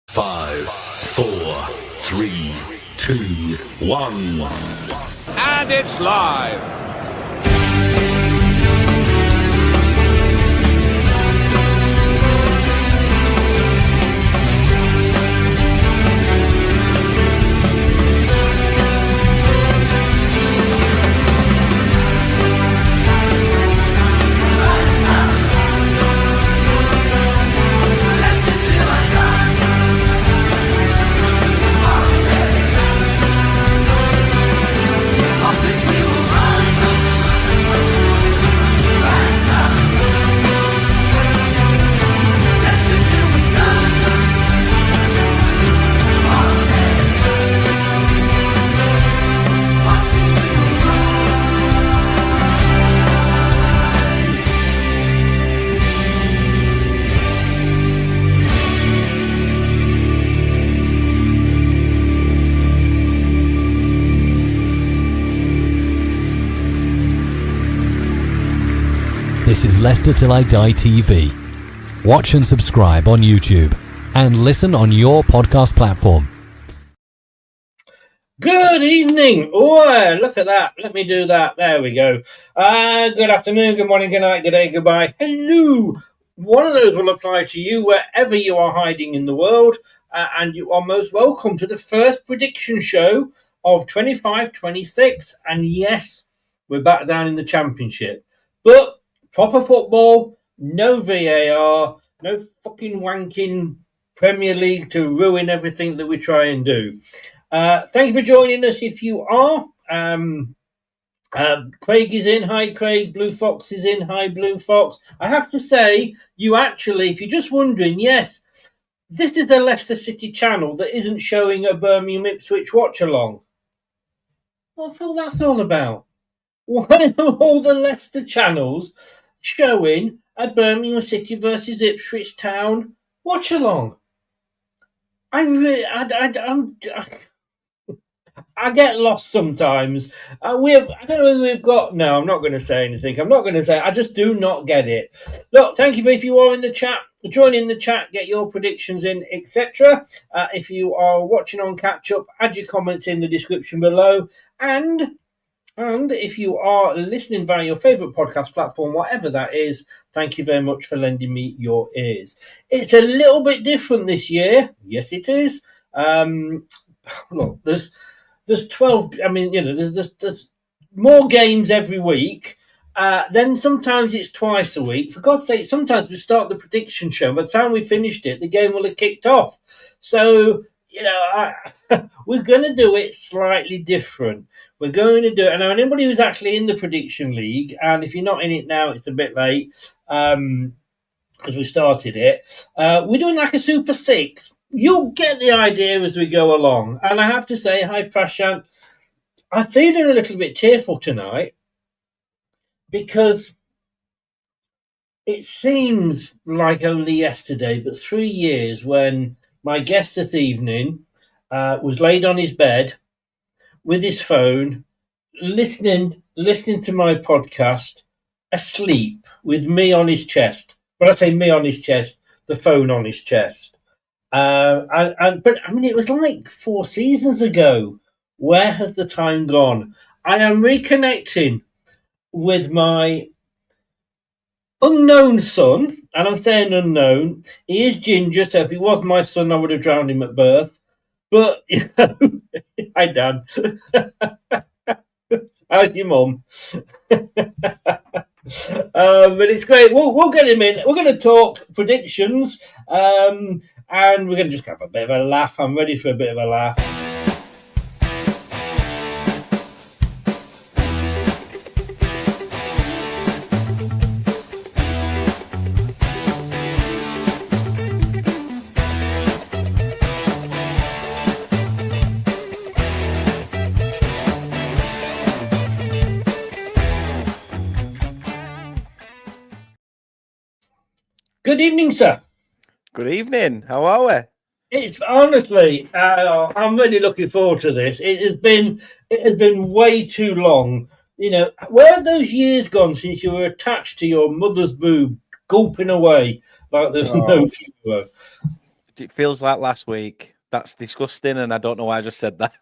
5, 4, 3, 2, 1. And it's live. This is Leicester Till I Die TV. Watch and subscribe on YouTube and listen on your podcast platform. Good evening. Oh, look at that. Let me do that. There we go. Good afternoon, good morning, good night, good day, goodbye. Hello. One of those will apply to you wherever you are hiding in the world. And you are most welcome to the first prediction show of 25-26. And yes, we're back down in the Championship. But proper football, no VAR, no fucking wanking Premier League to ruin everything that we try and do. Thank you for joining us if you are. Craig is in. Hi, Craig. Blue Fox is in. Hi, Blue Fox. I have to say, you actually, if you're just wondering, yes, this is a Leicester City channel that isn't showing a Birmingham Ipswich watch-along. What the hell that's all about? Why are all the Leicester channels showing a Birmingham City versus Ipswich Town watch-along? I get lost sometimes. I don't know whether we've got... No, I'm not going to say anything. I just do not get it. Look, thank you if you are in the chat. Join in the chat, get your predictions in, etc. If you are watching on catch-up, add your comments in the description below. And if you are listening via your favourite podcast platform, whatever that is, thank you very much for lending me your ears. It's a little bit different this year. Yes, it is. Look, there's 12. I mean, you know, there's more games every week. Then sometimes it's twice a week. For God's sake, sometimes we start the prediction show. By the time we finished it, the game will have kicked off. So, you know, we're going to do it slightly different. We're going to do it. And anybody who's actually in the prediction league, and if you're not in it now, it's a bit late because we started it. We're doing like a Super 6. You'll get the idea as we go along. And I have to say, hi, Prashant, I'm feeling a little bit tearful tonight because it seems like only yesterday, but 3 years when my guest this evening was laid on his bed with his phone, listening to my podcast, asleep with me on his chest. When I say me on his chest, the phone on his chest. But I mean, it was like 4 seasons ago. Where has the time gone? I am reconnecting with my unknown son, and I'm saying unknown. He is ginger, so if he was my son, I would have drowned him at birth. But, you know, hi, Dad. How's your mum? But it's great. We'll get him in. We're going to talk predictions, and we're going to just have a bit of a laugh. I'm ready for a bit of a laugh. Good evening, sir. Good evening. How are we? It's honestly, I'm really looking forward to this. It has been way too long. You know, where have those years gone since you were attached to your mother's boob, gulping away like there's no tomorrow? It feels like last week. That's disgusting, and I don't know why I just said that.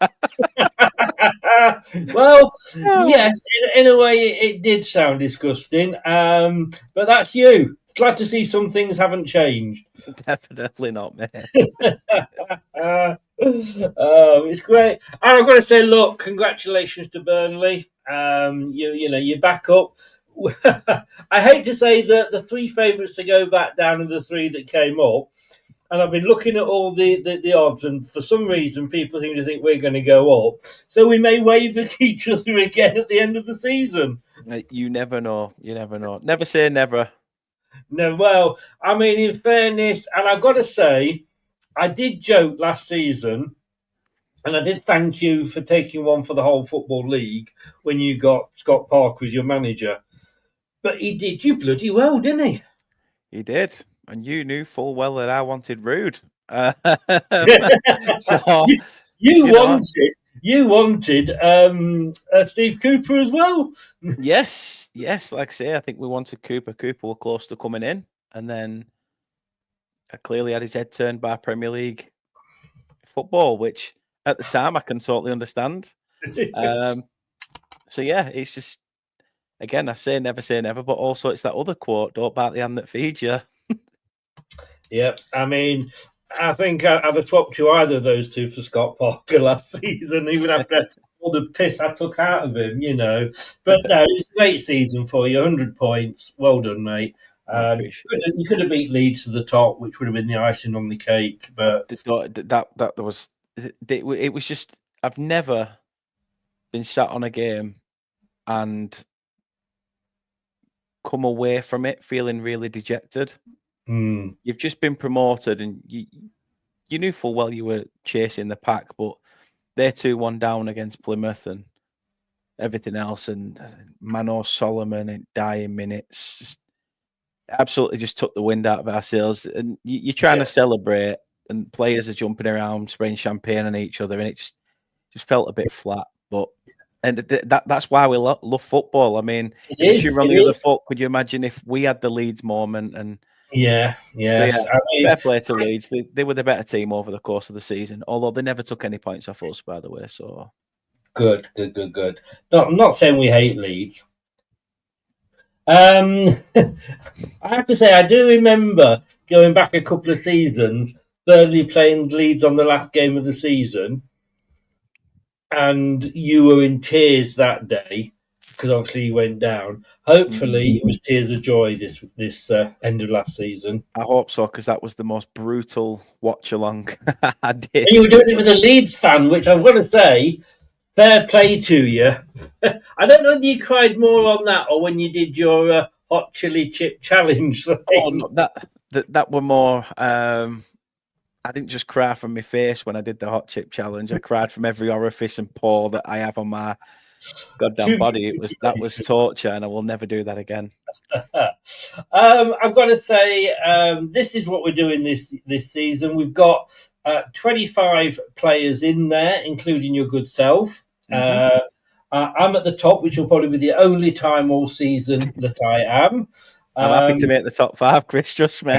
Well, yes, in a way, it did sound disgusting. But that's you. Glad to see some things haven't changed. Definitely not, mate. It's great. And I've got to say, look, congratulations to Burnley. You're back up. I hate to say that the three favourites to go back down and the three that came up. And I've been looking at all the odds, and for some reason, people seem to think we're going to go up. So we may wave at each other again at the end of the season. You never know. You never know. Never say never. No, well, I mean, in fairness, and I've got to say, I did joke last season, and I did thank you for taking one for the whole Football League when you got Scott Parker as your manager. But he did you bloody well, didn't he? He did. And you knew full well that I wanted Rude. So you wanted Steve Cooper as well. Yes. Like I say, I think we wanted Cooper. Cooper were close to coming in, and then I clearly had his head turned by Premier League football, which at the time I can totally understand. So yeah, it's just, again, I say never, but also it's that other quote: "Don't bite the hand that feeds you." Yep, I mean, I think I'd have swapped you either of those two for Scott Parker last season, even after all the piss I took out of him, you know. But no, it's a great season for you, 100 points. Well done, mate. You could have beat Leeds to the top, which would have been the icing on the cake. But it was just, I've never been sat on a game and come away from it feeling really dejected. You've just been promoted, and you knew full well you were chasing the pack, but they're 2-1 down against Plymouth and everything else, and Mano Solomon in dying minutes just absolutely just took the wind out of our sails. And you're trying to celebrate, and players are jumping around, spraying champagne on each other, and it just felt a bit flat. But that's why we love football. I mean, if you're on the other foot, could you imagine if we had the Leeds moment? And yes. So I mean, fair play to Leeds. They were the better team over the course of the season, although they never took any points off us, by the way. So good. No, I'm not saying we hate Leeds. I have to say, I do remember going back a couple of seasons, Burnley playing Leeds on the last game of the season, and you were in tears that day because obviously you went down. Hopefully, it was tears of joy this end of last season. I hope so, because that was the most brutal watch along I did. And you were doing it with a Leeds fan, which I've got to say, fair play to you. I don't know whether you cried more on that or when you did your hot chili chip challenge thing. Oh, no, that were more. I didn't just cry from my face when I did the hot chip challenge. I cried from every orifice and pore that I have on my goddamn body. That was torture, and I will never do that again. I've got to say, this is what we're doing this season. We've got 25 players in there, including your good self. I'm at the top, which will probably be the only time all season that I am. I'm happy to make the top 5, Chris, trust me.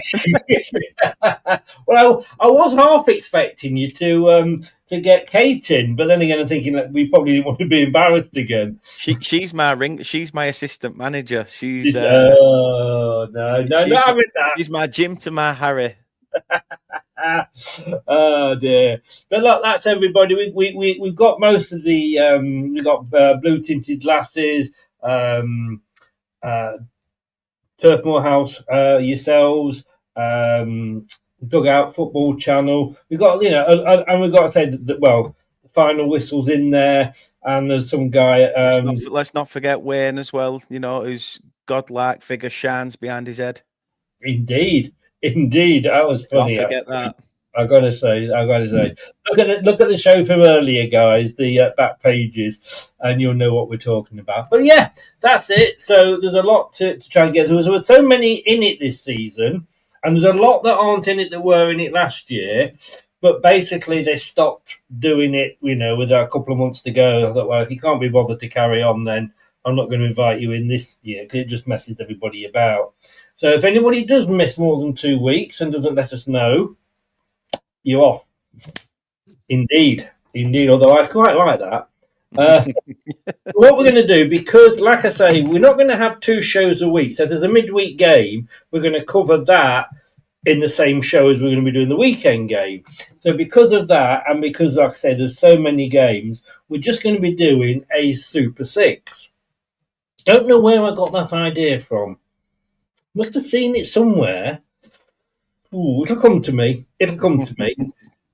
Well, I was half expecting you to get Kate in, but then again, I'm thinking that we probably didn't want to be embarrassed again. She's my assistant manager. She's no, I'm in that. She's my Jim to my Harry. Oh dear! But look, that's everybody. We've got most of the we've got blue tinted glasses, Turfmoor House, yourselves, Dugout Football Channel. We've got, and we've got to say that the final whistle's in there, and there's some guy. Let's not forget Wayne as well. Whose godlike figure shines behind his head. Indeed, that was funny. Can't forget that. I gotta say, look at the show from earlier, guys. The back pages, and you'll know what we're talking about. But yeah, that's it. So there's a lot to try and get through. There were so many in it this season, and there's a lot that aren't in it that were in it last year. But basically, they stopped doing it. With a couple of months to go. I thought, well, if you can't be bothered to carry on, then I'm not going to invite you in this year because it just messes everybody about. So if anybody does miss more than 2 weeks and doesn't let us know, you're off. Indeed. Although I quite like that. What we're going to do, because, like I say, we're not going to have 2 shows a week. So there's a midweek game. We're going to cover that in the same show as we're going to be doing the weekend game. So because of that, and because, like I say, there's so many games, we're just going to be doing a Super 6. Don't know where I got that idea from. Must have seen it somewhere. Ooh, it'll come to me.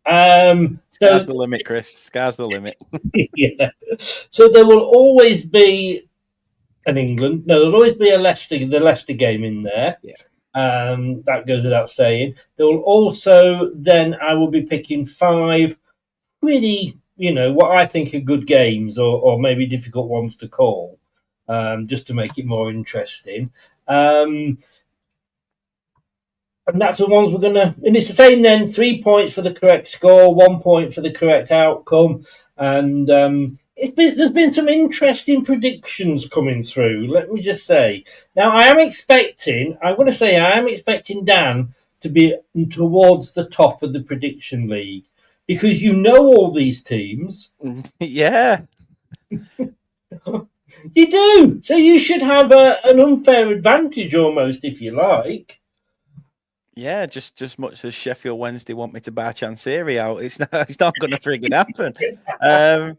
Sky's the limit, Chris. Sky's the limit. Yeah. So there will always be an England. No, there'll always be the Leicester game in there. Yeah. That goes without saying. There will also, then I will be picking 5 really, what I think are good games or maybe difficult ones to call, just to make it more interesting. And that's the ones we're going to... And it's the same then, 3 points for the correct score, 1 point for the correct outcome. And there's been some interesting predictions coming through, let me just say. Now, I am expecting Dan to be towards the top of the prediction league. Because you know all these teams. Yeah. You do. So you should have an unfair advantage almost, if you like. Yeah, just much as Sheffield Wednesday want me to buy Chansiri out, it's not going to frigging happen. I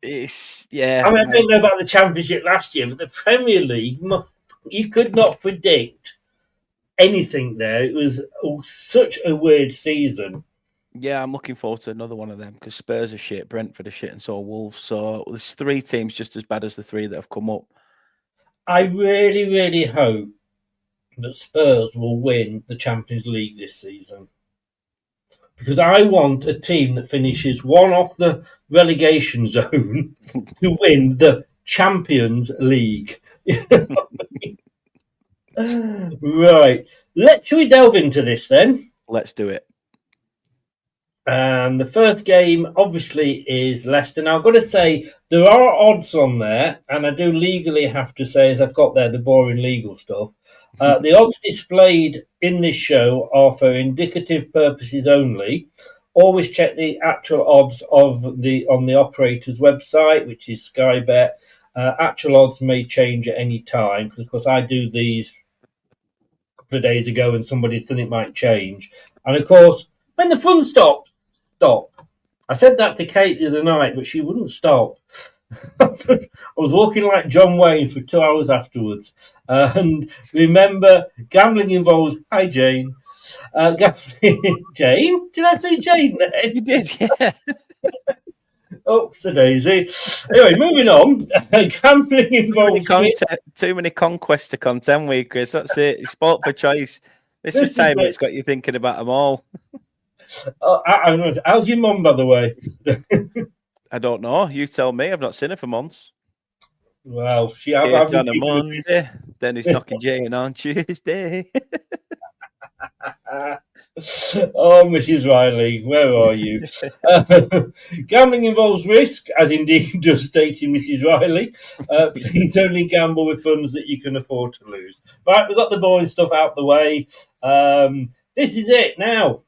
don't know about the Championship last year, but the Premier League, you could not predict anything there. It was such a weird season. Yeah, I'm looking forward to another one of them because Spurs are shit, Brentford are shit, and so are Wolves. So there's 3 teams just as bad as the 3 that have come up. I really, really hope that Spurs will win the Champions League this season. Because I want a team that finishes 1 off the relegation zone to win the Champions League. Right. Shall we delve into this then? Let's do it. The first game, obviously, is Leicester. Now, I've got to say, there are odds on there, and I do legally have to say, as I've got there, the boring legal stuff. The odds displayed in this show are for indicative purposes only. Always check the actual odds on the operator's website, which is Sky Bet. Actual odds may change at any time, because, of course, I do these a couple of days ago, and somebody thought it might change. And, of course, when the fun stops, stop. I said that to Kate the other night, but she wouldn't stop. I was walking like John Wayne for 2 hours afterwards. And remember, gambling involves... Hi, Jane. Jane? Did I say Jane then? You did, yeah. Oh, it's a daisy. Anyway, moving on. Gambling involves... Too many conquests to contend with, Chris. That's it. Sport for choice. This retirement's got you thinking about them all. How's your mum, by the way? I don't know. You tell me. I've not seen her for months. Well, on a Monday, then he's knocking Jane on Tuesday. Oh, Mrs. Riley, where are you? Gambling involves risk, as indeed does stating Mrs. Riley. Please only gamble with funds that you can afford to lose. Right, we've got the boring stuff out the way. This is it now.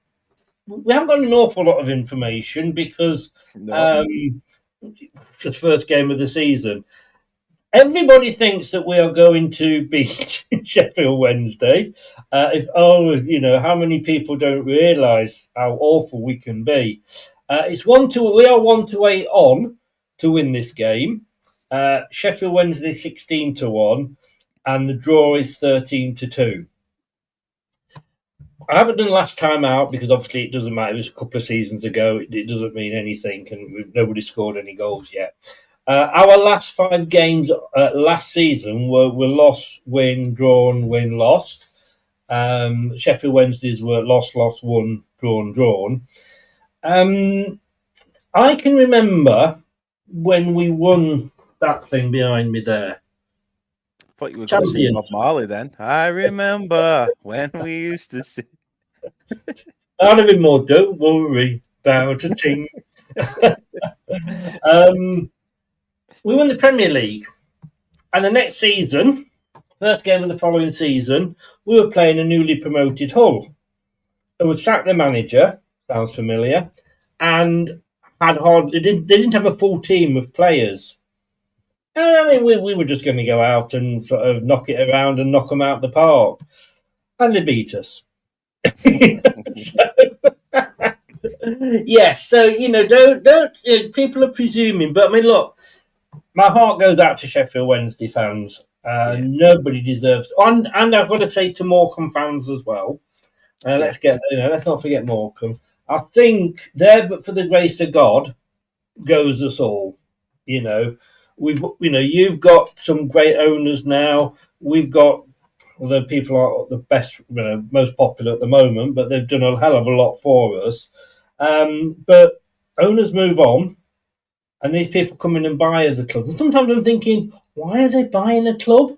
We haven't got an awful lot of information because it's the first game of the season. Everybody thinks that we are going to beat Sheffield Wednesday. How many people don't realise how awful we can be? We are 1-8 on to win this game. Sheffield Wednesday 16-1, and the draw is 13-2. I haven't done last time out because obviously it doesn't matter. It was a couple of seasons ago. It doesn't mean anything, and nobody scored any goals yet. Our last 5 games last season were lost, win, drawn, win, lost. Sheffield Wednesdays were lost, won, drawn. I can remember when we won that thing behind me there. I thought you were going to sing Bob Marley then. I remember when we used to sing. I'd have been more, don't worry about a thing. We won the Premier League. And the next season, first game of the following season, we were playing a newly promoted Hull. They would sack the manager, sounds familiar, and they didn't have a full team of players. And I mean, we were just going to go out and sort of knock it around and knock them out the park, and they beat us. Yes, so don't people are presuming, but I mean, look, my heart goes out to Sheffield Wednesday fans. Nobody deserves, and I've got to say to Morecambe fans as well. Let's not forget Morecambe. I think there, but for the grace of God, goes us all. You've got some great owners now. We've got, although people are the best, most popular at the moment, but they've done a hell of a lot for us. But owners move on, and these people come in and buy other clubs. And sometimes I'm thinking, why are they buying a club?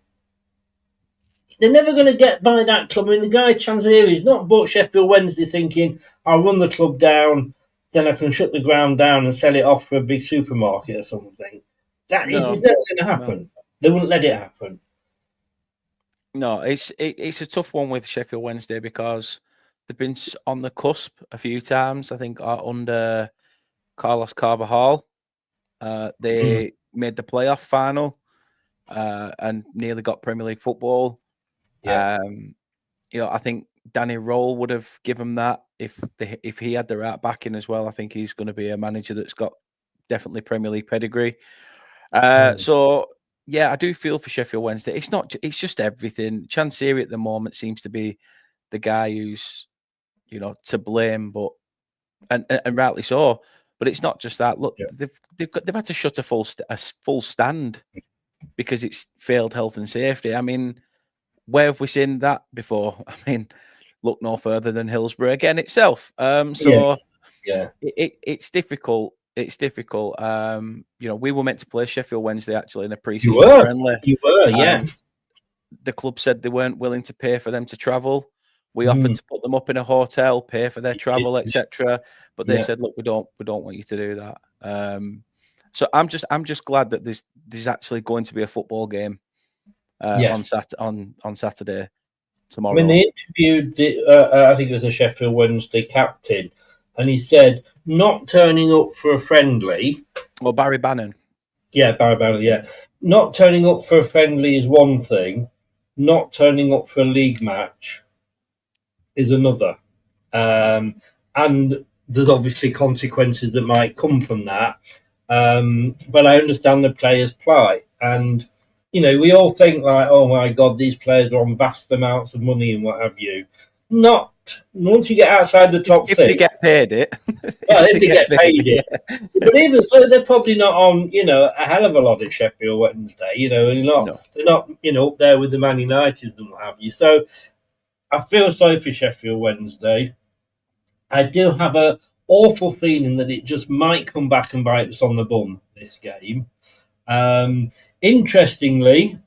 They're never going to buy that club. I mean, the guy Chanzeri is not bought Sheffield Wednesday thinking, I'll run the club down, then I can shut the ground down and sell it off for a big supermarket or something. It's never going to happen. No. They wouldn't let it happen. No, it's a tough one with Sheffield Wednesday because they've been on the cusp a few times. I think under Carlos Carvajal, they made the playoff final and nearly got Premier League football. Yeah. I think Danny Roll would have given that if he had the right backing as well. I think he's going to be a manager that's got definitely Premier League pedigree. So yeah, I do feel for Sheffield Wednesday. It's just everything. Chancery at the moment seems to be the guy who's to blame, but and rightly so. But it's not just that. Look, they've had to shut a full stand because it's failed health and safety. I mean, where have we seen that before? I mean, look no further than Hillsborough again itself. It's difficult. It's difficult. We were meant to play Sheffield Wednesday actually in a pre-season friendly. You were, yeah. The club said they weren't willing to pay for them to travel. We offered to put them up in a hotel, pay for their travel, etc. But they said, "Look, we don't want you to do that." So I'm just glad that there's actually going to be a football game on Saturday tomorrow. I mean, they interviewed I think it was a Sheffield Wednesday captain, and he said not turning up for a friendly. Well, Barry Bannon. Yeah, Barry Bannon. Yeah, not turning up for a friendly is one thing. Not turning up for a league match is another. And there's obviously consequences that might come from that. But I understand the players' plight. And, we all think like, oh my God, these players are on vast amounts of money and what have you. Not once you get outside the top six. If they get paid it. Well, if they get paid it. Yeah. But even so, they're probably not on, a hell of a lot at Sheffield Wednesday. They're not up there with the Man United and what have you. So I feel sorry for Sheffield Wednesday. I do have an awful feeling that it just might come back and bite us on the bum, this game. Interestingly,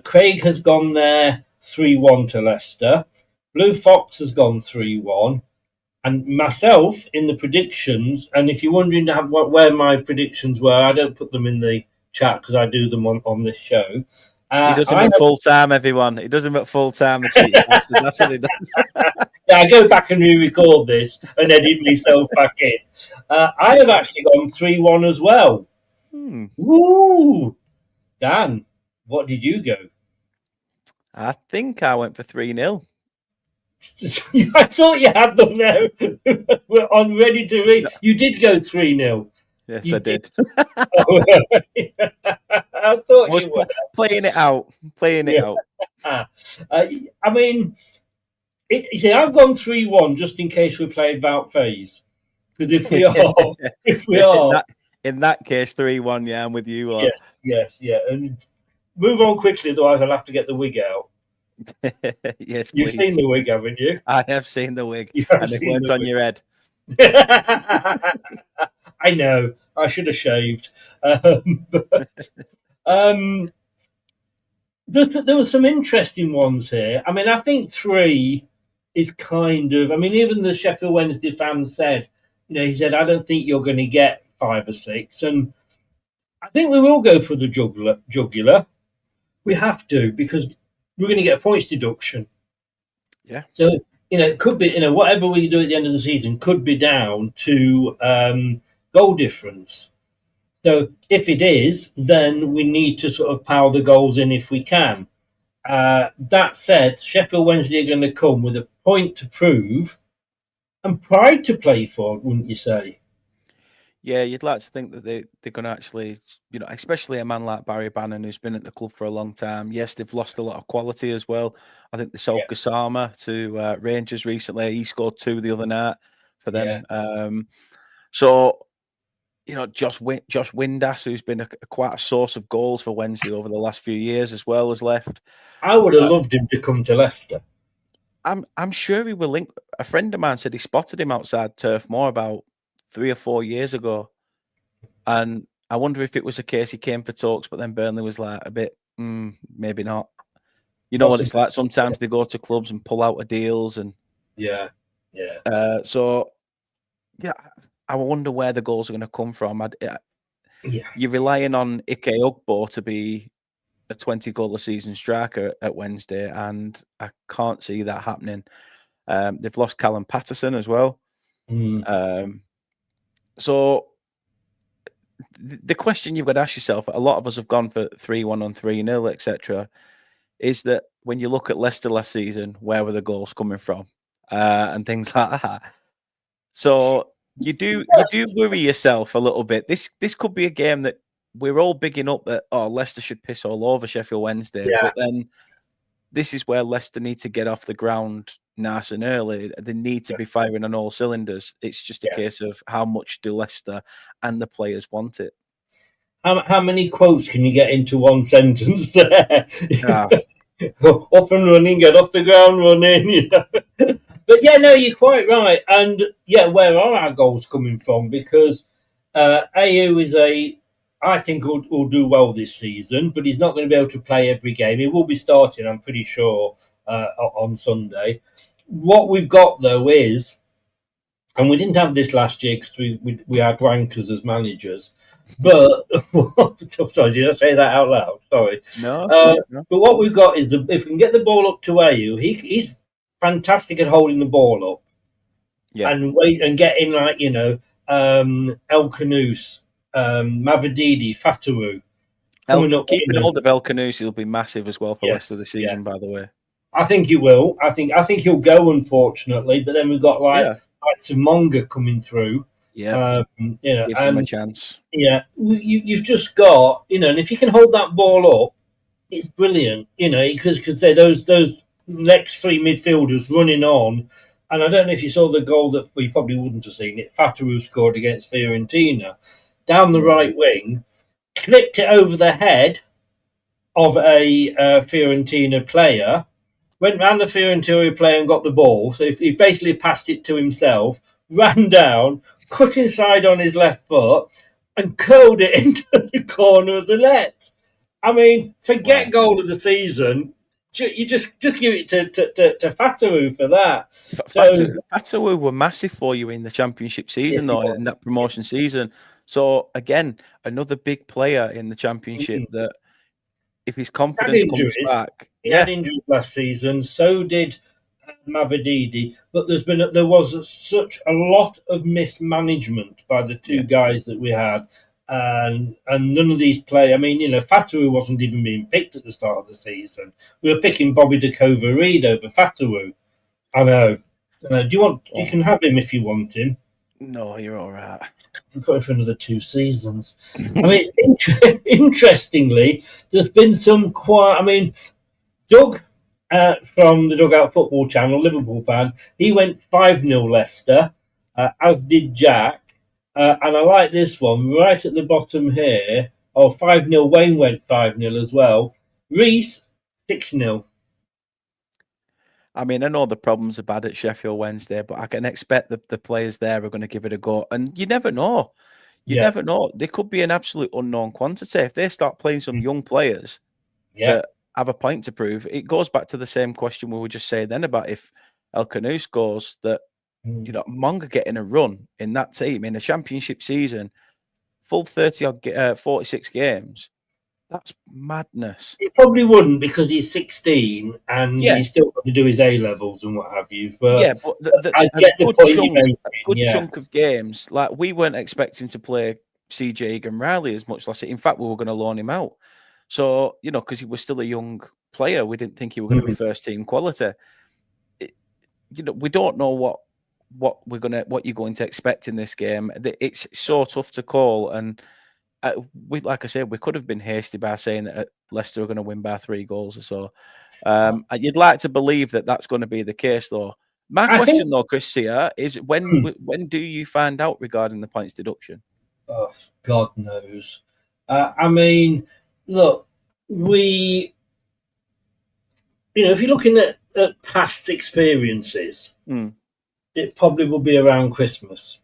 Craig has gone there 3-1 to Leicester. Blue Fox has gone 3-1. And myself in the predictions, and if you're wondering where my predictions were, I don't put them in the chat because I do them on this show. He does them at full time, everyone. He does them at full time. That's what he does. Yeah, I go back and re-record this and edit myself back in. I have actually gone 3-1 as well. Woo! Dan, what did you go? I think I went for 3-0. I thought you had them now. We're on ready to read. You did go 3-0. Yes, I did. I thought you were playing it out. I mean, you see, I've gone 3-1 just in case we played Vout Phase. Because if we are, in that case, 3-1. Yeah, I'm with you. Yes, and move on quickly, otherwise I'll have to get the wig out. Yes, please. You've seen the wig, haven't you? I have seen the wig, and it went on your head. I know. I should have shaved. There were some interesting ones here. I mean, I think 3 is kind of... I mean, even the Sheffield Wednesday fan said, he said, I don't think you're going to get 5 or 6. And I think we will go for the jugular. We have to, because we're going to get a points deduction. Yeah. So it could be, whatever we do at the end of the season could be down to goal difference. So if it is, then we need to sort of power the goals in if we can. That said, Sheffield Wednesday are going to come with a point to prove and pride to play for, wouldn't you say? Yeah, you'd like to think that they're going to actually, especially a man like Barry Bannon, who's been at the club for a long time. Yes, they've lost a lot of quality as well. I think they sold Yeah. Gassama to Rangers recently. He scored 2 the other night for them. Yeah. So, Josh Windass, who's been quite a source of goals for Wednesday over the last few years as well, has left. I would have loved him to come to Leicester. I'm sure he will link. A friend of mine said he spotted him outside Turf Moor about 3 or 4 years ago, and I wonder if it was a case he came for talks, but then Burnley was like a bit, maybe not. You know what it's like. Sometimes they go to clubs and pull out of deals, and yeah. So yeah, I wonder where the goals are going to come from. Yeah. You're relying on Ike Ugbo to be a 20-goal a season striker at Wednesday, and I can't see that happening. They've lost Callum Patterson as well. So the question you've got to ask yourself, a lot of us have gone for 3-1 on 3-0, etc., is that when you look at Leicester last season, where were the goals coming from? And things like that. So you do worry yourself a little bit. This could be a game that we're all bigging up that, Leicester should piss all over Sheffield Wednesday. Yeah. But then this is where Leicester need to get off the ground nice and early. They need to be firing on all cylinders. It's just a case of how much do Leicester and the players want it. How many quotes can you get into one sentence there? Up and running, get off the ground running, But yeah, no, you're quite right. And yeah, where are our goals coming from? Because AU is I think will do well this season, but he's not going to be able to play every game. He will be starting, I'm pretty sure, on Sunday. What we've got, though, is, and we didn't have this last year because we had wankers as managers, but sorry, did I say that out loud? Sorry. No. But what we've got is if we can get the ball up to AU, he's fantastic at holding the ball up, and wait and getting El Canouse, Mavididi, Fatawu. Keeping hold of El Canouse, he'll be massive as well for the rest of the season. By the way, I think he will. I think he'll go, unfortunately. But then we've got like Monga coming through. Yeah, gives him a chance. Yeah, you've just got and if you can hold that ball up, it's brilliant. Because they're those next 3 midfielders running on. And I don't know if you saw the goal that we probably wouldn't have seen it. Fatawu scored against Fiorentina down the right wing, clipped it over the head of a Fiorentina player, went round the Fiorentina player and got the ball. So he basically passed it to himself, ran down, cut inside on his left foot, and curled it into the corner of the net. I mean, forget goal of the season. You just give it to Fatawu for that. Fatawu were massive for you in the championship season, in that promotion season. So again, another big player in the championship that if his confidence comes back, he had injuries last season. So did Mavididi, but there was such a lot of mismanagement by the two guys that we had. And none of these play. I mean, Fatawu wasn't even being picked at the start of the season. We were picking Bobby DeCova-Reid over Fatawu. I know. You can have him if you want him. No, you're all right. We've got him for another 2 seasons. I mean, interestingly, there's been some quiet. I mean, Doug from the Dugout Football Channel, Liverpool fan, he went 5-0 Leicester, as did Jack. And I like this one right at the bottom here. 5-0. Wayne went 5-0 as well. Reese, 6-0. I mean, I know the problems are bad at Sheffield Wednesday, but I can expect that the players there are going to give it a go. And you never know. You never know. They could be an absolute unknown quantity. If they start playing some young players that have a point to prove, it goes back to the same question we were just saying then about if El Canouse scores, that Monga getting a run in that team in a championship season, full 46 games. That's madness. He probably wouldn't because he's 16 and Yeah. he's still got to do his A levels and what have you. But Yeah, but I a get the good point chunk, you're making. a good Yes. chunk of games, like we weren't expecting to play CJ Egan Riley as much last year. In fact, we were going to loan him out. So, you know, because he was still a young player, we didn't think he was going to be first team quality. You know, we don't know what you're going to expect in this game. It's so tough to call, and like I said, we could have been hasty by saying that Leicester are going to win by 3 goals or so. You'd like to believe that that's going to be the case, though. My question, though, Chris, here is when do you find out regarding the points deduction? Oh, God knows. I mean, look, if you're looking at past experiences, it probably will be around Christmas.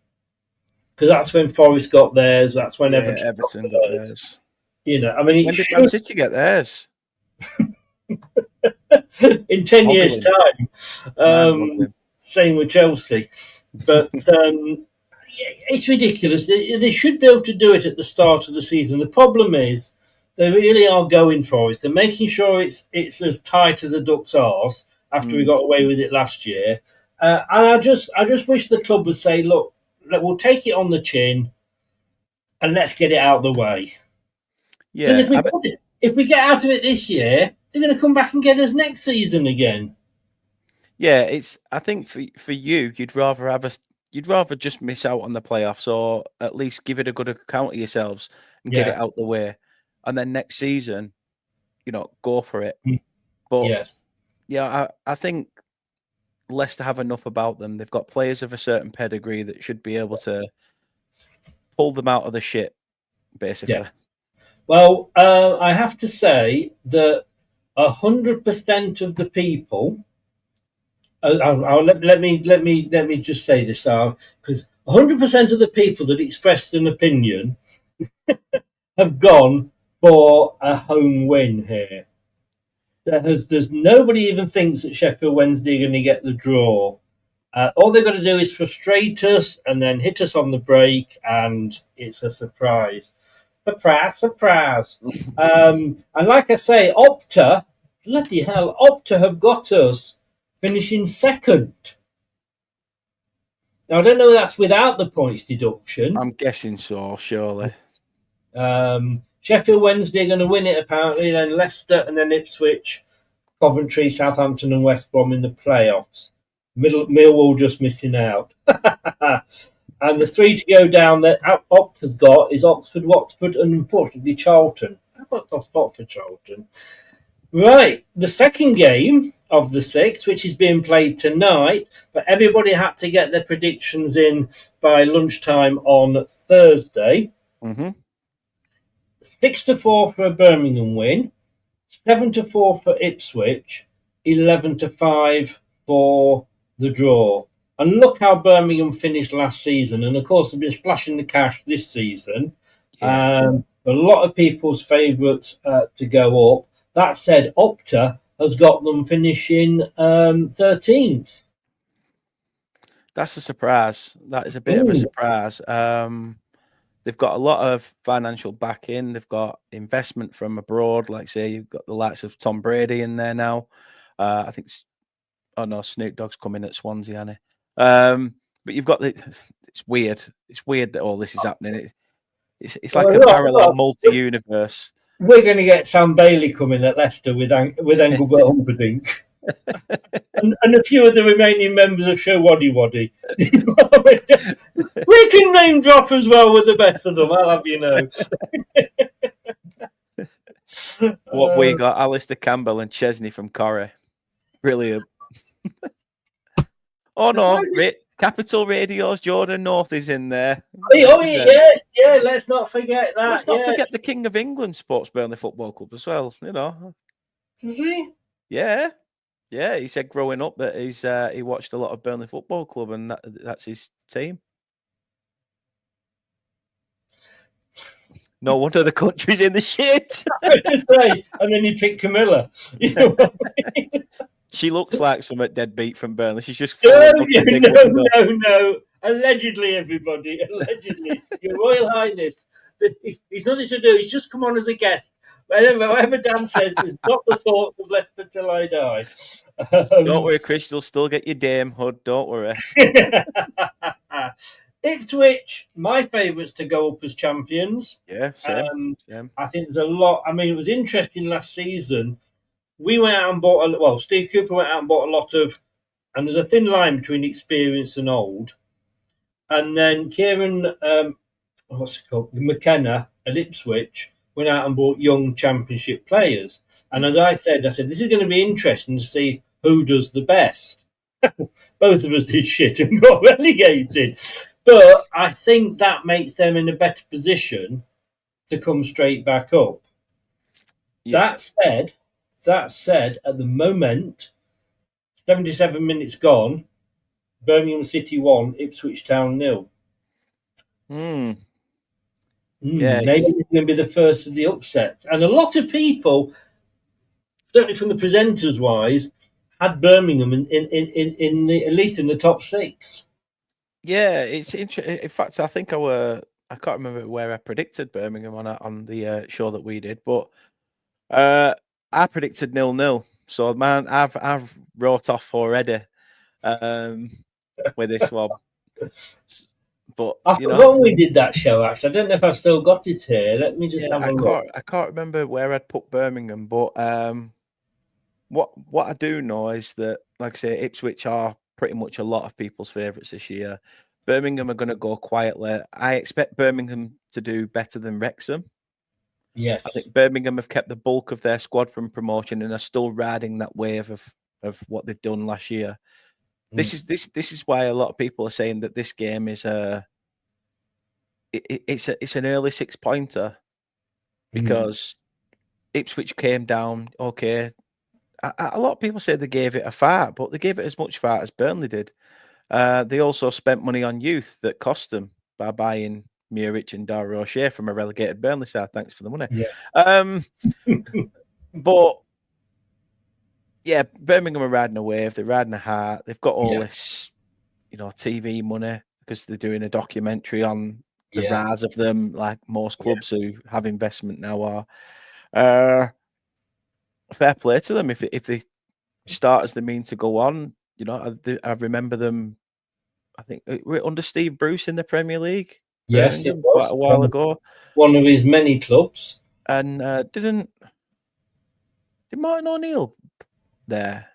Because that's when Forest got theirs. That's when Everton got theirs. You know, I mean, when did Man City get theirs? In 10 years' time. Same with Chelsea. But it's ridiculous. They should be able to do it at the start of the season. The problem is they really are going for it. They're making sure it's as tight as a duck's arse after we got away with it last year. And I just wish the club would say, look, we'll take it on the chin and let's get it out of the way. Yeah. If we get out of it this year, they're going to come back and get us next season again. Yeah, I think for you, you'd rather just miss out on the playoffs, or at least give it a good account of yourselves and get it out the way, and then next season, you know, go for it. But yes, yeah, I think Leicester have enough about them. They've got players of a certain pedigree that should be able to pull them out of the shit, basically. Yeah. Well, I have to say that 100% of the people. Let me just say this, because 100% of the people that expressed an opinion have gone for a home win here. There's nobody even thinks that Sheffield Wednesday are going to get the draw. All they've got to do is frustrate us and then hit us on the break, and it's a surprise. Surprise. And like I say, Opta, bloody hell, Opta have got us finishing second. Now, I don't know if that's without the points deduction. I'm guessing so, surely. Sheffield Wednesday are going to win it, apparently, then Leicester and then Ipswich, Coventry, Southampton and West Brom in the playoffs. Millwall just missing out. And the 3 to go down that Opta's got is Oxford, Watford and, unfortunately, Charlton. I've got a spot for Charlton. Right, the second game of the 6, which is being played tonight, but everybody had to get their predictions in by lunchtime on Thursday. 6-4 for a Birmingham win, 7-4 for Ipswich, 11-5 for the draw. And look how Birmingham finished last season. And of course, they've been splashing the cash this season. A lot of people's favourites to go up. That said, Opta has got them finishing 13th. That's a surprise. That is a bit of a surprise. They've got a lot of financial backing. They've got investment from abroad. Like, say, you've got the likes of Tom Brady in there now. I think, Snoop Dogg's coming at Swansea, hasn't he? But you've got it's weird. It's weird that all this is happening. It's like a parallel multi-universe. We're going to get Sam Bailey coming at Leicester with Engelbert Humperdinck. and a few of the remaining members of Show Waddy Waddy. We can name drop as well with the best of them, I'll have you know. What we got? Alistair Campbell and Chesney from Corrie. Brilliant. Oh no, Capital Radio's Jordan North is in there. Yes, let's not forget that. Let's not forget the King of England Sports Burnley Football Club as well, you know. Does he? Yeah, he said growing up that he watched a lot of Burnley Football Club and that's his team. No wonder the country's in the shit. And then you pick Camilla. You know what I mean? She looks like some deadbeat from Burnley. She's just no. Allegedly, everybody. Allegedly. Your Royal Highness. He's nothing to do. He's just come on as a guest. Whatever Dan says is not the thoughts of Leicester till I die. Don't worry, Chris. You'll still get your Dame hood. Don't worry. Ipswich, my favourites to go up as champions. Yeah, same. Same. I think there's a lot. I mean, it was interesting last season. We went out and bought Steve Cooper went out and bought a lot of, and there's a thin line between experience and old. And then Kieran, what's it called? McKenna at Ipswich went out and bought young championship players. And as I said, this is going to be interesting to see who does the best. Both of us did shit and got relegated. But I think that makes them in a better position to come straight back up. Yeah. That said, at the moment, 77 minutes gone, Birmingham City 1, Ipswich Town 0. Yes. Maybe it's going to be the first of the upsets. And a lot of people, certainly from the presenters wise, had Birmingham in the, at least in the top 6. Yeah, it's interesting. In fact, I think I can't remember where I predicted Birmingham on the show that we did, but I predicted 0-0. So man, I've wrote off already with this one. But I forgot when we did that show. Actually, I don't know if I've still got it here. Let me just have a look. I can't remember where I'd put Birmingham, but what I do know is that, like I say, Ipswich are pretty much a lot of people's favourites this year. Birmingham are going to go quietly. I expect Birmingham to do better than Wrexham. Yes, I think Birmingham have kept the bulk of their squad from promotion and are still riding that wave of what they've done last year. This is why a lot of people are saying that this game is it's an early 6-pointer because Ipswich came down. Okay, a lot of people say they gave it a fart, but they gave it as much fart as Burnley did. They also spent money on youth that cost them by buying Muric and Dara O'Shea from a relegated Burnley side. Thanks for the money. Yeah. But yeah, Birmingham are riding a wave. They're riding a heart. They've got all this, TV money because they're doing a documentary on the rise of them, like most clubs who have investment now are. Fair play to them if they start as they mean to go on. I remember them. I think we're under Steve Bruce in the Premier League. Yes, it was quite a while ago. One of his many clubs. And did Martin O'Neill there?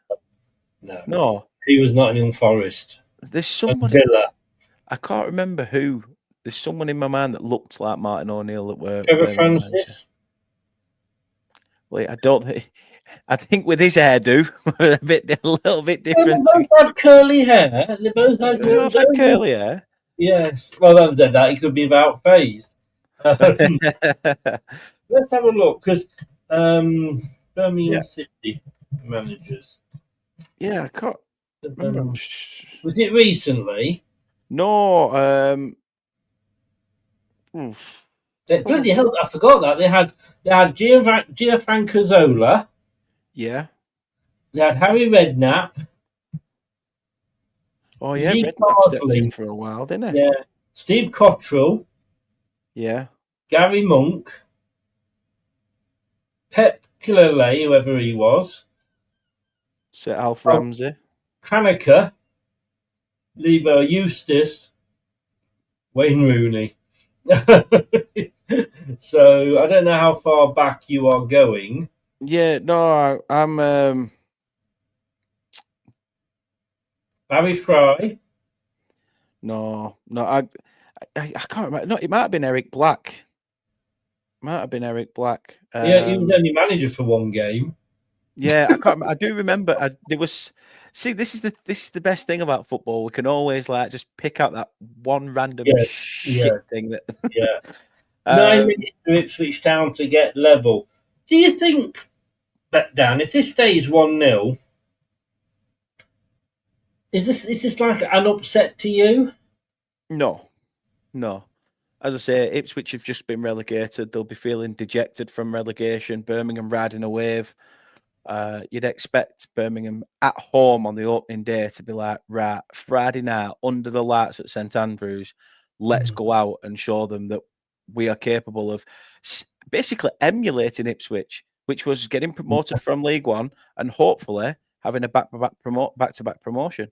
No. He was Nottingham Forest. There's somebody. I can't remember who. There's someone in my mind that looked like Martin O'Neill that were. Trevor Francis. Wait, I don't think. I think with his hairdo, a little bit different. They both had curly hair. They both had curly hair. Yes. Well, other than that, he could be about phased. Let's have a look because Birmingham City managers. Yeah, I can't remember. Was it recently? No. Bloody hell! I forgot that they had Gianfranco Zola. Yeah. They had Harry Redknapp. Oh yeah, Redknapp stepped in for a while, didn't he? Yeah. Steve Cottrell. Yeah. Gary Monk. Pep Killalay, whoever he was. Sir Alf Ramsey. Kraneker. Lebo Eustace. Wayne Rooney. So I don't know how far back you are going. Yeah, no, I'm Barry Fry. No, I can't remember. No, it might have been Eric Black. Yeah, He was only manager for one game. Yeah, I can't. I do remember. There was. See, this is the best thing about football. We can always just pick out that one random shit thing that. Yeah. 9 minutes to Ipswich Town to get level. Do you think, Dan, if this stays 1-0, is this like an upset to you? No. As I say, Ipswich have just been relegated. They'll be feeling dejected from relegation. Birmingham riding a wave. You'd expect Birmingham at home on the opening day to be like, right, Friday night under the lights at St Andrews, let's go out and show them that we are capable of basically emulating Ipswich, which was getting promoted from League One and hopefully having a back-to-back promotion.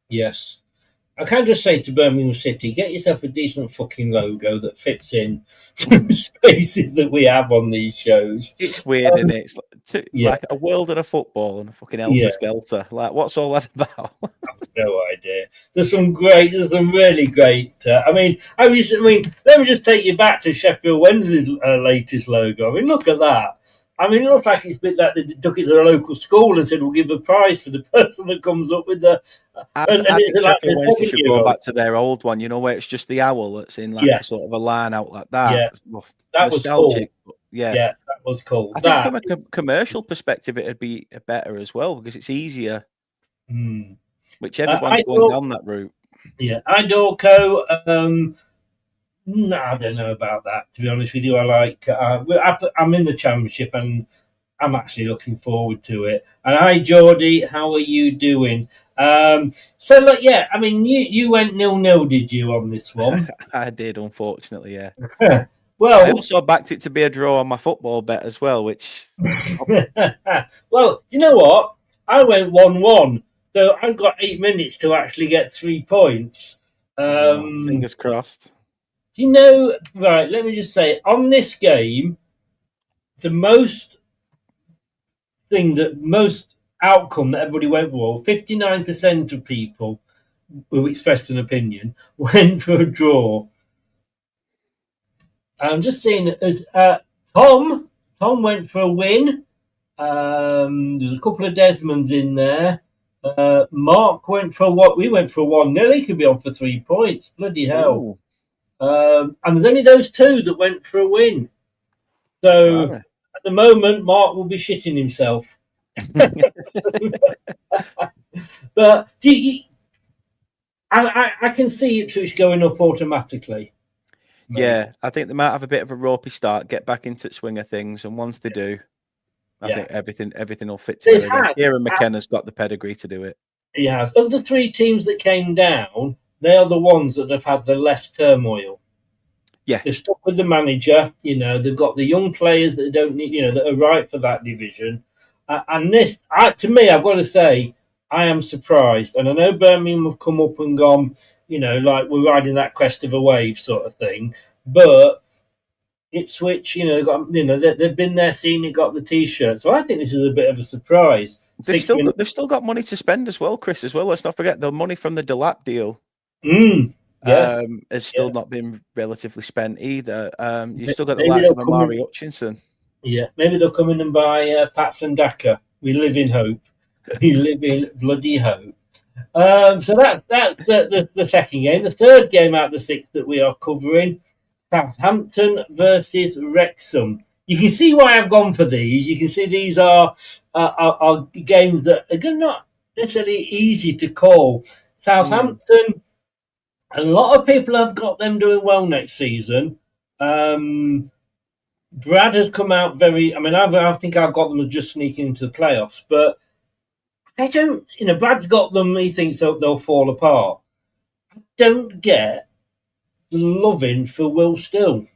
Yes. I can just say to Birmingham City, get yourself a decent fucking logo that fits in the spaces that we have on these shows. It's weird, isn't it? It's Yeah. like a world and a football and a fucking Yeah. helter-skelter. Like, what's all that about? No idea. There's some really great. I mean, let me just take you back to Sheffield Wednesday's latest logo. I mean, look at that. I mean, it looks like it's been that they took it to a local school and said we'll give a prize for the person that comes up with the. I think Sheffield Wednesday should go back to their old one, where it's just the owl that's in like a sort of a line out like that. Yeah, that was cool. Yeah, that was cool. I think from a commercial perspective, it'd be better as well because it's easier. Which everyone's going down that route. Yeah, Idorco. No, I don't know about that. To be honest with you, I like. I'm in the Championship, and I'm actually looking forward to it. And hi, Geordie, how are you doing? So look, yeah, I mean, you went 0-0, did you, on this one? I did, unfortunately, yeah. Well, I also backed it to be a draw on my football bet as well, which. Well, you know what? I went 1-1. So I've got 8 minutes to actually get 3 points. Fingers crossed. You know, right, let me just say, on this game, the most outcome that everybody went for, 59% of people who expressed an opinion went for a draw. I'm just seeing as Tom went for a win. There's a couple of Desmonds in there. Mark went for what? We went for 1-0. He could be on for 3 points. Bloody hell. And there's only those two that went for a win. So at the moment, Mark will be shitting himself. But I can see Ipswich going up automatically. Maybe. Yeah, I think they might have a bit of a ropey start, get back into the swing of things, and once they do, I think everything will fit together. Kieran McKenna's got the pedigree to do it. He has. Of the 3 teams that came down, they are the ones that have had the less turmoil. Yeah, they're stuck with the manager. They've got the young players that don't need. That are right for that division. And this, to me, I've got to say, I am surprised. And I know Birmingham have come up and gone. Like we're riding that crest of a wave sort of thing. But Ipswich, they've been there, seen it, got the T-shirt. So I think this is a bit of a surprise. They've still got money to spend as well, Chris. As well, let's not forget the money from the DeLapp deal. Yes. Has still not been relatively spent either. You've still got the likes of Amari Hutchinson. Yeah, maybe they'll come in and buy Pats and Daka. We live in hope. We live in bloody hope. So that's the second game. The third game out of the 6 that we are covering, Southampton versus Wrexham. You can see why I've gone for these. You can see these are games that are not necessarily easy to call. Southampton, a lot of people have got them doing well next season. Brad has come out I think I've got them just sneaking into the playoffs, but I don't, Brad's got them, he thinks they'll fall apart. I don't get the loving for Will Still.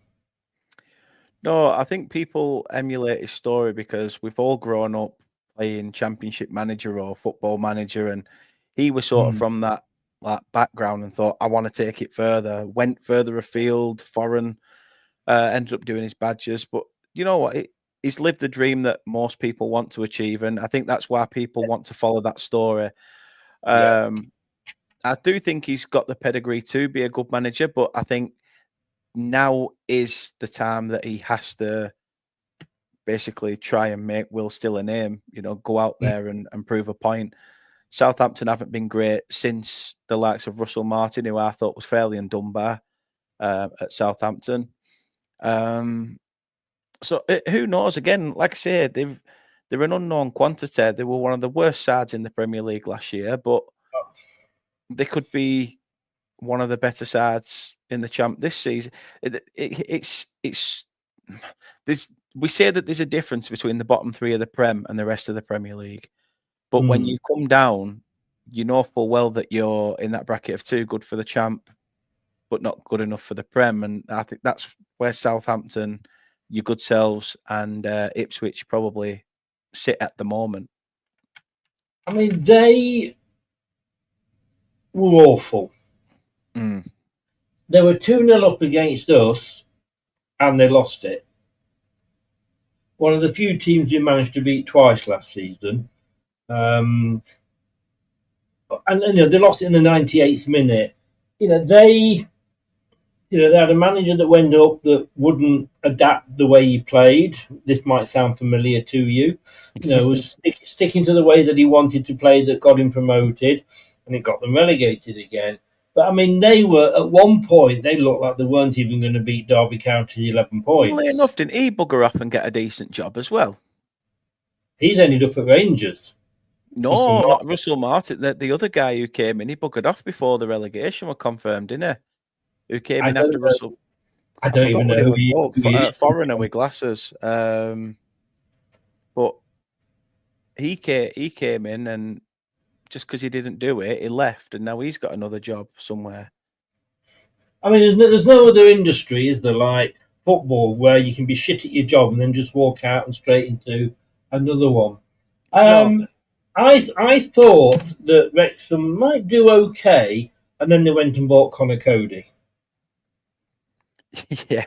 No, I think people emulate his story because we've all grown up playing Championship Manager or Football Manager, and he was sort of from that background and thought, I want to take it further, went further afield, foreign, ended up doing his badges. But you know what? He's lived the dream that most people want to achieve, and I think that's why people want to follow that story. I do think he's got the pedigree to be a good manager, but I think now is the time that he has to basically try and make Will Still a name, go out there and prove a point. Southampton haven't been great since the likes of Russell Martin, who I thought was fairly undone by at Southampton. So who knows? Again, like I said, they're an unknown quantity. They were one of the worst sides in the Premier League last year, but they could be one of the better sides in the champ this season. We say that there's a difference between the bottom 3 of the Prem and the rest of the Premier League, but when you come down, you know full well that you're in that bracket of 2, good for the champ, but not good enough for the Prem. And I think that's where Southampton your good selves and Ipswich probably sit at the moment? I mean, they were awful. They were 2-0 up against us, and they lost it. One of the few teams we managed to beat twice last season. And they lost it in the 98th minute. They had a manager that went up that wouldn't adapt the way he played. This might sound familiar to you. Was sticking to the way that he wanted to play that got him promoted, and it got them relegated again. But I mean, they were at one point. They looked like they weren't even going to beat Derby County 11 points. Funnily enough, didn't he bugger up and get a decent job as well? He's ended up at Rangers. No, not Russell Martin. The other guy who came in, he buggered off before the relegation were confirmed, didn't he? Who came in after Russell? I don't even know who he is. Foreigner with glasses. But he came in, and just because he didn't do it, he left, and now he's got another job somewhere. I mean, there's no other industry, is there, like football, where you can be shit at your job and then just walk out and straight into another one. No. I thought that Wrexham might do okay, and then they went and bought Connor Cody. Yeah.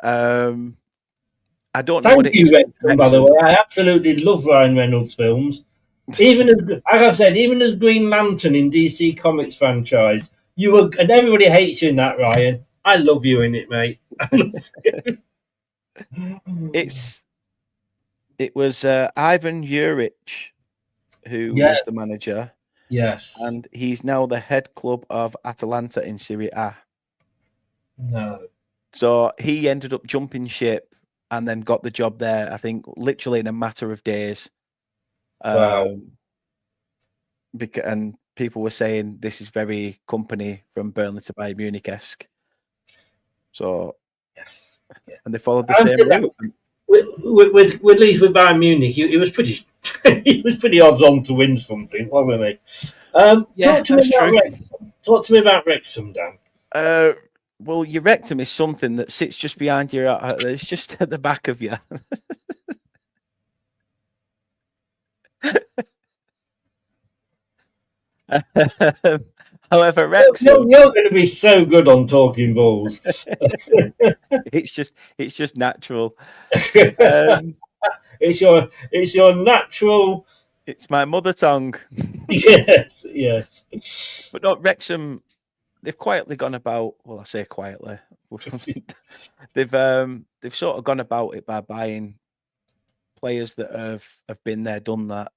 I don't know Thank what it you, is. Wrexham, by the way. I absolutely love Ryan Reynolds films. Even as Green Lantern in DC Comics franchise, and everybody hates you in that, Ryan. I love you in it, mate. It was Ivan Juric who was the manager. Yes. And he's now the head club of Atalanta in Serie A. No. So he ended up jumping ship and then got the job there, I think, literally in a matter of days. Wow. And people were saying this is very company from Burnley to Bayern Munich-esque. So, yes. Yeah. And they followed the same route. With Leeds with Bayern Munich, he was pretty he was pretty odds on to win something, wasn't he? Talk to me about Wrexham, Dan. Well, your rectum is something that sits just behind your. It's just at the back of you. However, Wrexham, you're going to be so good on talking balls. it's just natural. It's your natural. It's my mother tongue. Yes. But no, Wrexham, they've quietly gone about. Well, I say quietly. They've sort of gone about it by buying players that have been there, done that.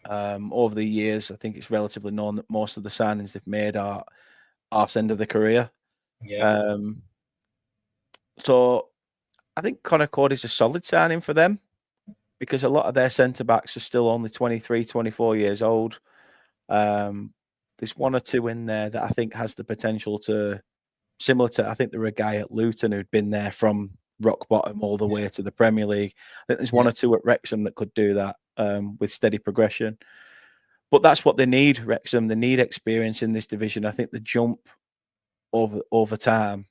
Over the years, I think it's relatively known that most of the signings they've made are arse end of the career. Yeah. So I think Connor Cody's a solid signing for them because a lot of their centre backs are still only 23, 24 years old. There's one or two in there that I think has the potential to, similar to, I think there were a guy at Luton who'd been there from rock bottom all the way to the Premier League. I think there's one or two at Wrexham that could do that with steady progression. But that's what they need, Wrexham. They need experience in this division. I think the jump over time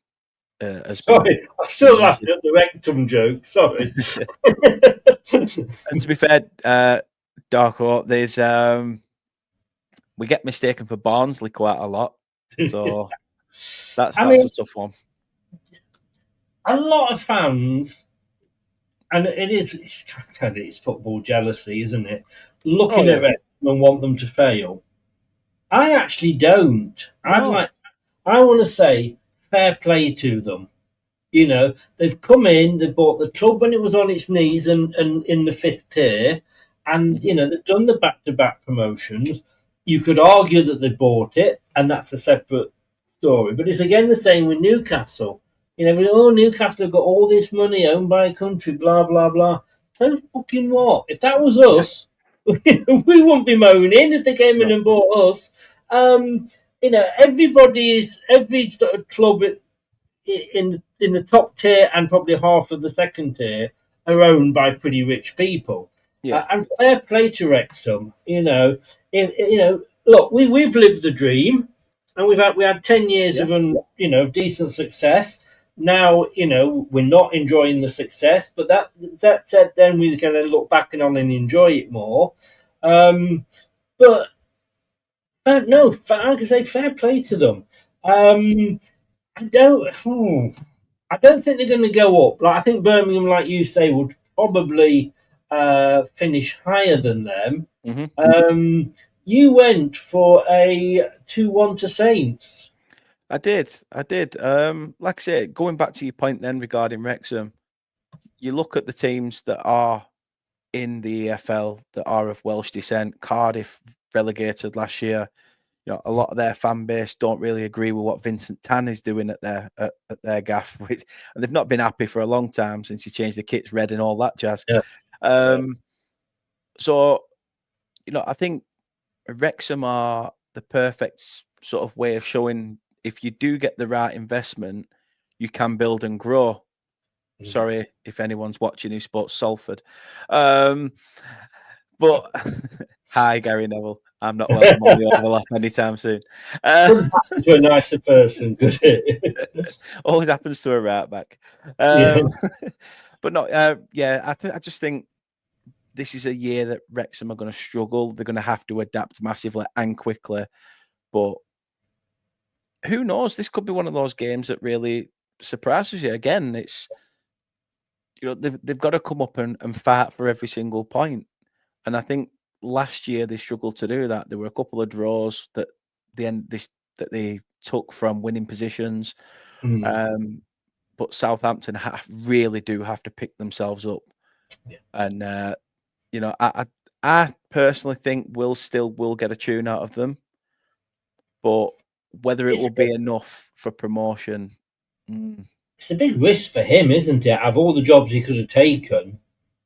has Sorry, I'm still laughing at the rectum joke. Sorry. And to be fair, Darko, there's we get mistaken for Barnsley quite a lot. So that's a tough one. A lot of fans, and it's football jealousy, isn't it? Looking at Wrexham and want them to fail. I actually don't. No. I want to say fair play to them. You know, they've come in, they bought the club when it was on its knees and in the 5th tier, and you know, they've done the back-to-back promotions. You could argue that they bought it, and that's a separate story. But it's again the same with Newcastle. You know, Newcastle have got all this money owned by a country, blah, blah, blah. So fucking what? If that was us, we wouldn't be moaning if they came in and bought us. You know, every club in the top tier and probably half of the second tier are owned by pretty rich people. Yeah. And fair play to Wrexham. You know, look, we've lived the dream, and we had 10 years of decent success. Now, we're not enjoying the success, but that said, then we can then look back on and enjoy it more. But no, I can say fair play to them. I don't think they're going to go up. Like, I think Birmingham, like you say, would probably finish higher than them. Mm-hmm. You went for a 2-1 to Saints. I did. Like I said, going back to your point then regarding Wrexham, you look at the teams that are in the EFL that are of Welsh descent. Cardiff relegated last year. A lot of their fan base don't really agree with what Vincent Tan is doing at their gaff, and they've not been happy for a long time since he changed the kits red and all that jazz. Yeah. So, I think Wrexham are the perfect sort of way of showing if you do get the right investment, you can build and grow. Mm. Sorry if anyone's watching who supports Salford. But hi, Gary Neville. I'm not welcome on the overlap anytime soon. To a nicer person, could it? Always happens to a right back. But no, I just think this is a year that Wrexham are going to struggle. They're going to have to adapt massively and quickly. But who knows? This could be one of those games that really surprises you. Again, it's they've got to come up and fight for every single point. And I think last year they struggled to do that. There were a couple of draws that they took from winning positions. But Southampton really do have to pick themselves up. Yeah. And I personally think we'll get a tune out of them, but whether it will be enough for promotion, it's a big risk for him, isn't it? Of all the jobs he could have taken,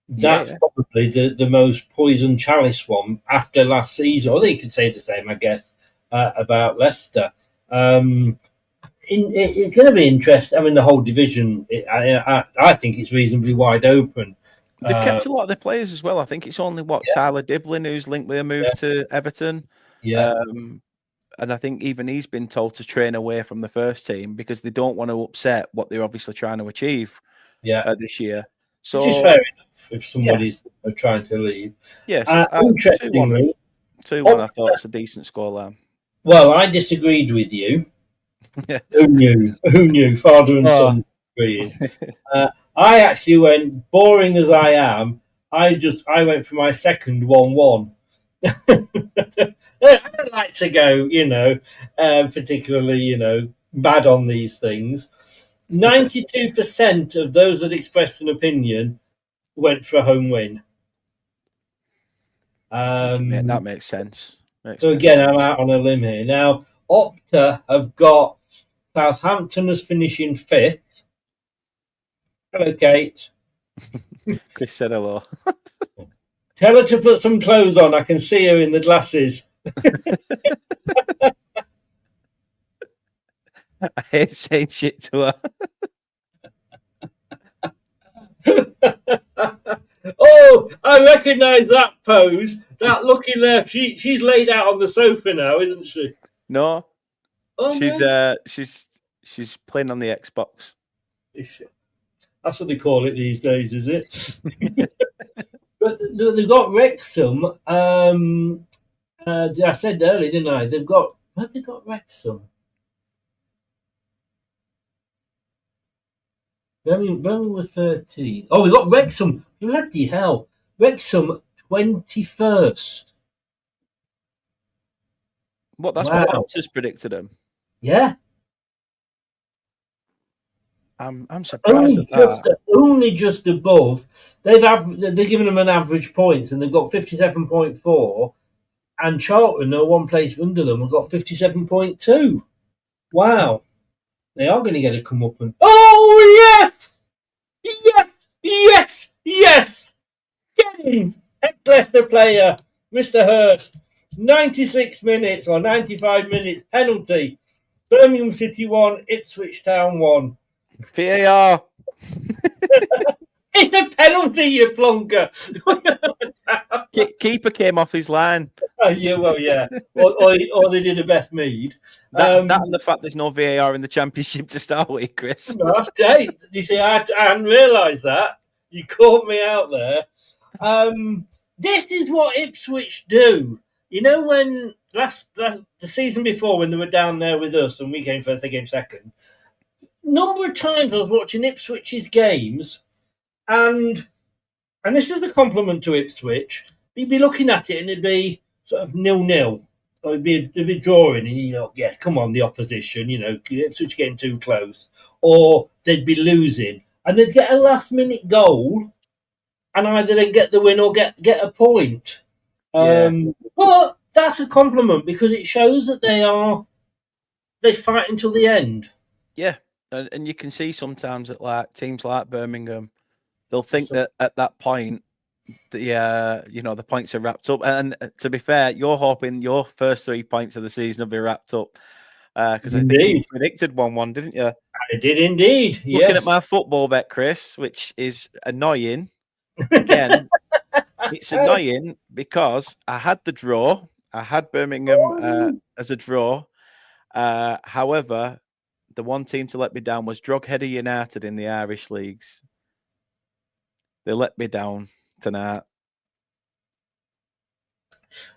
that's probably the most poison chalice one after last season. Or they could say the same, I guess, about Leicester. It's going to be interesting. I mean, the whole division, I think it's reasonably wide open. They've kept a lot of their players as well. I think it's only Tyler Diblin who's linked with a move to Everton. Yeah. And I think even he's been told to train away from the first team because they don't want to upset what they're obviously trying to achieve this year. So, which is fair enough if somebody's trying to leave. Yes. Interestingly, 2-1, I thought it's a decent scoreline. Well, I disagreed with you. Who knew? Father and son agreeing. I actually went, boring as I am, I went for my second 1-1. I don't like to go, particularly, bad on these things. 92% of those that expressed an opinion went for a home win. That makes sense. So again, I'm out on a limb here. Now, Opta have got Southampton as finishing 5th. Hello, Kate. Chris said hello. Tell her to put some clothes on. I can see her in the glasses. I hate saying shit to her. Oh, I recognise that pose. That looking left. She's laid out on the sofa now, isn't she? No. Oh, she's playing on the Xbox. That's what they call it these days, is it? But they've got Wrexham. I said earlier, didn't I? They've got Wrexham. Birmingham were 13. Oh, we've got Wrexham. Bloody hell. Wrexham 21st. What? That's what Opta's predicted them. Yeah. I'm surprised at that. Only just above. They're giving them an average points, and they've got 57.4. And Charlton are one place under them and got 57.2. Wow. They are going to get a comeuppance. Oh, yes! Yes! Get him! Ex-Leicester player, Mr. Hurst. 96 minutes or 95 minutes penalty. Birmingham City 1, Ipswich Town 1. VAR. It's a penalty, you plonker. Keeper came off his line. Yeah, well, yeah. Or they did a Beth Mead. That and the fact there's no VAR in the Championship to start with, Chris. Hey, you see, I hadn't realised that. You caught me out there. This is what Ipswich do. You know, when the season before, when they were down there with us and we came first, they came second. Number of times I was watching Ipswich's games, and this is the compliment to Ipswich. You'd be looking at it and it'd be sort of 0-0. Or it'd be drawing, and you know, yeah, come on, the opposition, you know, Ipswich getting too close. Or they'd be losing, and they'd get a last-minute goal, and either they get the win or get a point. But that's a compliment because it shows that they fight until the end. Yeah, and you can see sometimes that like teams like Birmingham, they'll think that at that point, the points are wrapped up. And to be fair, you're hoping your first 3 points of the season will be wrapped up because I think you predicted 1-1, didn't you? I did indeed. Looking at my football bet, Chris, which is annoying. Again, it's annoying because I had the draw. I had Birmingham as a draw. However, the one team to let me down was Drogheda United in the Irish leagues. They let me down tonight.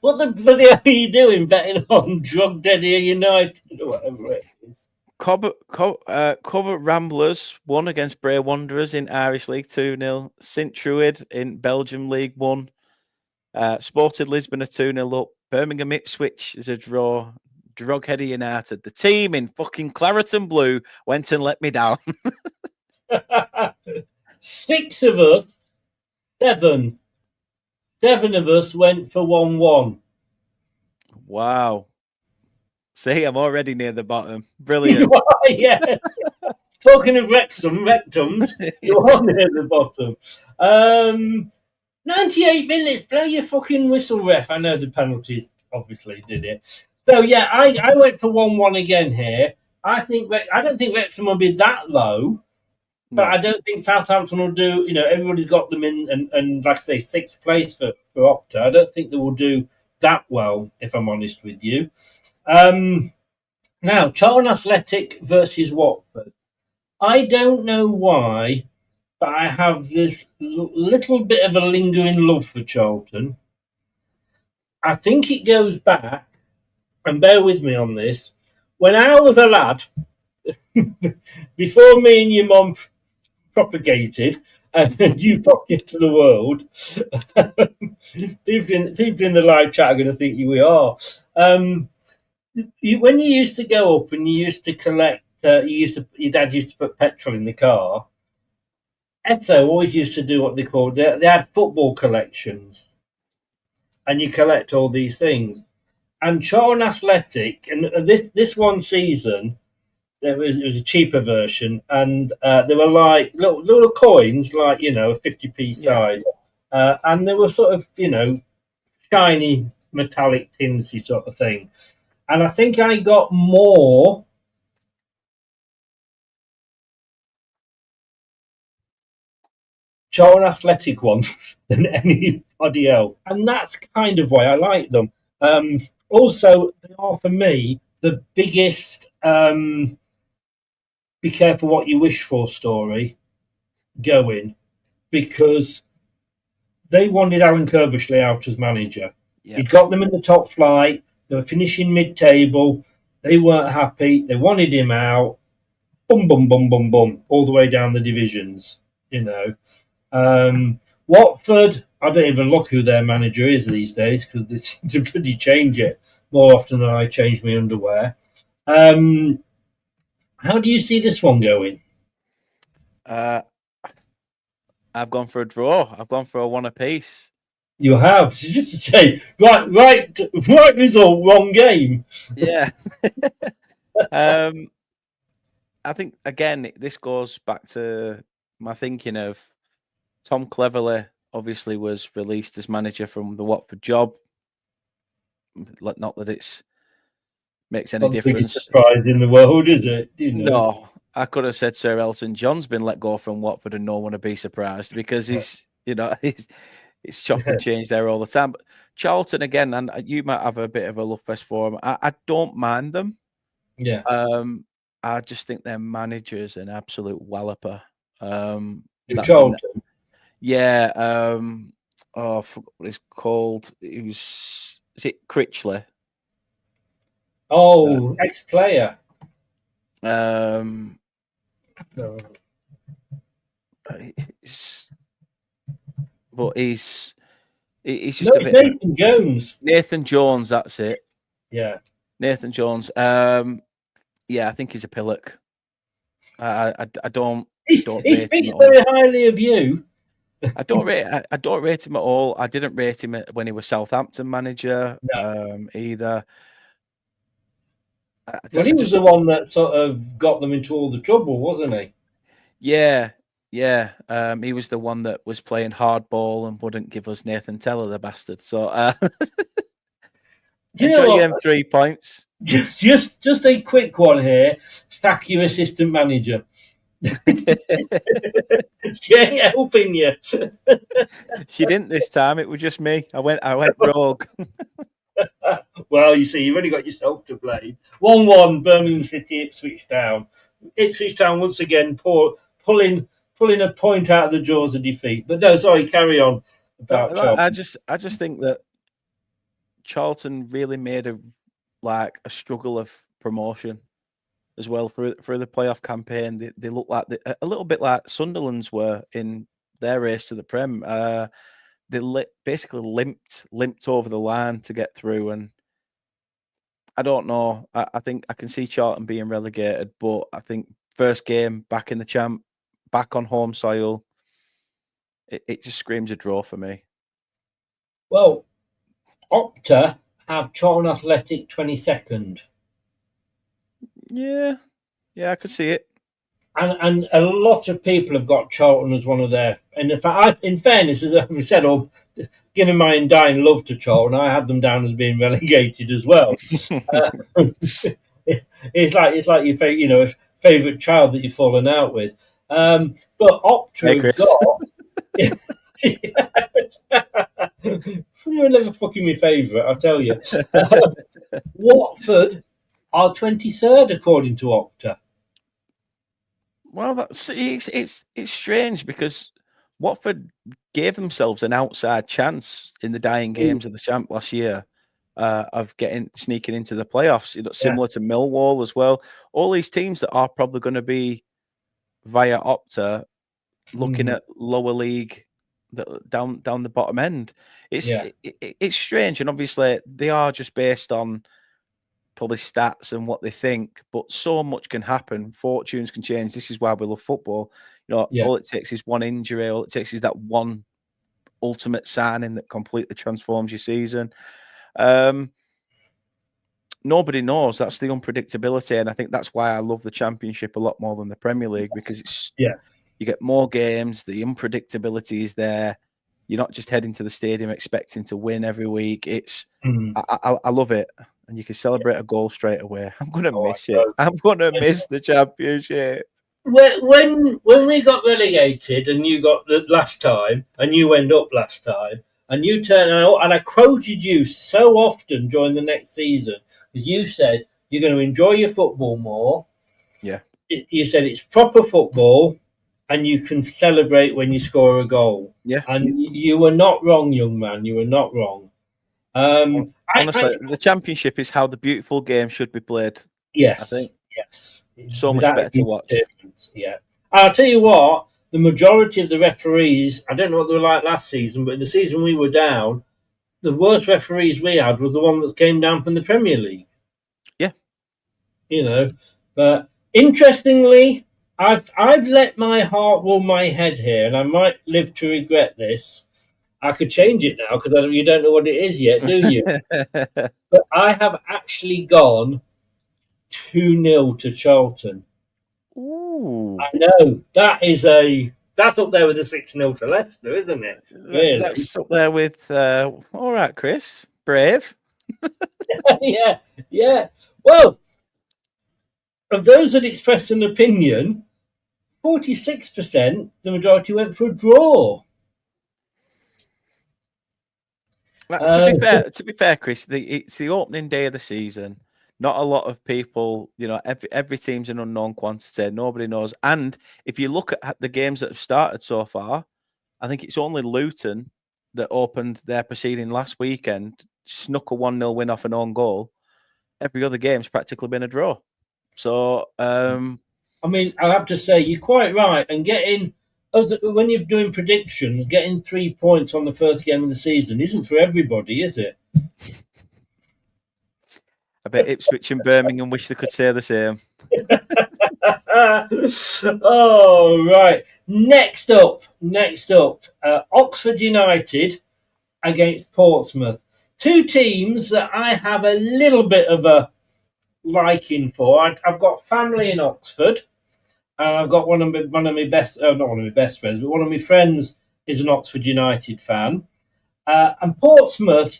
What the bloody hell are you doing betting on Drogheda United or whatever it is? Cobber Ramblers won against Bray Wanderers in Irish League 2-0. St Truid in Belgium League 1. Sported Lisbon are 2-0 up. Birmingham Ipswich is a draw. Drogheda United. The team in fucking claret and blue went and let me down. 6 of us, 7 of us went for 1-1. Wow. See, I'm already near the bottom. Brilliant. You are, yeah. Talking of rectums, you are near the bottom. 98 minutes, blow your fucking whistle, ref. I know the penalties obviously did it. So, yeah, I went for 1-1 again here. I don't think Wrexham will be that low, but I don't think Southampton will do, you know, everybody's got them in, and like I say, 6th place for Opta. I don't think they will do that well, if I'm honest with you. Now, Charlton Athletic versus Watford. I don't know why, but I have this little bit of a lingering love for Charlton. I think it goes back, and bear with me on this, when I was a lad, before me and your mum propagated, and you popped into the world, people in the live chat are going to think we are. When you used to go up and you used to collect, your dad used to put petrol in the car. Esso always used to do what they called, they had football collections, and you collect all these things. And Charlton Athletic, and this one season, it was a cheaper version, and they were like little coins, like, you know, 50p size, and they were sort of, you know, shiny metallic tinsy sort of thing. And I think I got more Charlton Athletic ones than anybody else, and that's kind of why I like them. Also, they are for me the biggest be careful what you wish for story going, because they wanted Alan Kirbishley out as manager. Yeah. He got them in the top flight. They were finishing mid-table. They weren't happy. They wanted him out. Boom, boom, boom, boom, boom, all the way down the divisions, you know. Watford, I don't even look who their manager is these days because they seem to bloody change it more often than I change my underwear. How do you see this one going? I've gone for a draw. I've gone for a 1 apiece. You have. Just to say, right result, wrong game. Yeah. I think, again, this goes back to my thinking of Tom Cleverley obviously was released as manager from the Watford job. Not that it makes any difference. Surprise in the world, is it? You know? No, I could have said Sir Elton John's been let go from Watford and no one would be surprised because he's it's chop and change there all the time. But Charlton again, and you might have a bit of a love fest for them. I don't mind them. Yeah. I just think their manager's an absolute walloper. Charlton. Yeah. I forgot what it's called. Is it Critchley? Oh, ex-player. No. But he's just a bit. Nathan Jones. Nathan Jones, that's it. Yeah. Nathan Jones. Yeah, I think he's a pillock. I don't. He speaks very highly of you. I don't rate him at all. I didn't rate him when he was Southampton manager either. Well, he was the one that sort of got them into all the trouble, wasn't he? Yeah. He was the one that was playing hardball and wouldn't give us Nathan Teller, the bastard. So enjoy them 3 points. Just a quick one here. Stack your assistant manager. She ain't helping you. She didn't this time. It was just me. I went rogue. Well, you see, you've only got yourself to blame. 1-1, Birmingham City, Ipswich Town. Ipswich Town once again pulling a point out of the jaws of defeat. But no, sorry, carry on about Charlton. I just think that Charlton really made a struggle of promotion as well for the playoff campaign. They look like a little bit like Sunderland's were in their race to the Prem. They basically limped over the line to get through, and I don't know. I think I can see Charlton being relegated, but I think first game back in the champ, back on home soil, it just screams a draw for me. Well, Opta have Charlton Athletic 22nd. Yeah, I could see it. And a lot of people have got Charlton as one of their. And in fairness, as we said, giving my undying love to Charlton, I had them down as being relegated as well. It's like your favourite child that you've fallen out with. But Opta have got. You're never fucking my favourite, I'll tell you. Watford are 23rd according to Opta. Well, it's strange because Watford gave themselves an outside chance in the dying games of the champ last year of sneaking into the playoffs. Similar to Millwall as well. All these teams that are probably going to be via Opta, looking at lower league, down the bottom end. It's strange, and obviously they are just based on probably stats and what they think, but so much can happen. Fortunes can change. This is why we love football. All it takes is one injury. All it takes is that one ultimate signing that completely transforms your season. Nobody knows. That's the unpredictability, and I think that's why I love the Championship a lot more than the Premier League, because you get more games. The unpredictability is there. You're not just heading to the stadium expecting to win every week. I love it. And you can celebrate a goal straight away. I'm going to miss it. I'm going to miss the Championship. When we got relegated and you got the last time and you went up last time and you turned and I quoted you so often during the next season because you said you're going to enjoy your football more. Yeah. You said it's proper football and you can celebrate when you score a goal. Yeah. And you were not wrong, young man. You were not wrong. Honestly, the Championship is how the beautiful game should be played. Yes, I think. Yes, so much better to watch. Yeah, I'll tell you what. The majority of the referees, I don't know what they were like last season, but in the season we were down, the worst referees we had was the one that came down from the Premier League. Yeah, But interestingly, I've let my heart rule my head here, and I might live to regret this. I could change it now because you don't know what it is yet, do you? But I have actually gone 2-0 to Charlton. Ooh. I know. That's up there with the 6-0 to Leicester, isn't it? Really? That's up there with all right, Chris. Brave. Yeah. Well, of those that expressed an opinion, 46%, the majority went for a draw. To be fair, Chris, it's the opening day of the season. Not a lot of people, every team's an unknown quantity. Nobody knows. And if you look at the games that have started so far, I think it's only Luton that opened their proceeding last weekend, snuck a 1-0 win off an own goal. Every other game's practically been a draw. So, I mean, I have to say, you're quite right. And when you're doing predictions, getting 3 points on the first game of the season isn't for everybody, is it? I bet Ipswich and Birmingham wish they could say the same. Oh, right. Next up, Oxford United against Portsmouth. Two teams that I have a little bit of a liking for. I've got family in Oxford, and I've got one of my best, not one of my best friends, but one of my friends is an Oxford United fan. And Portsmouth,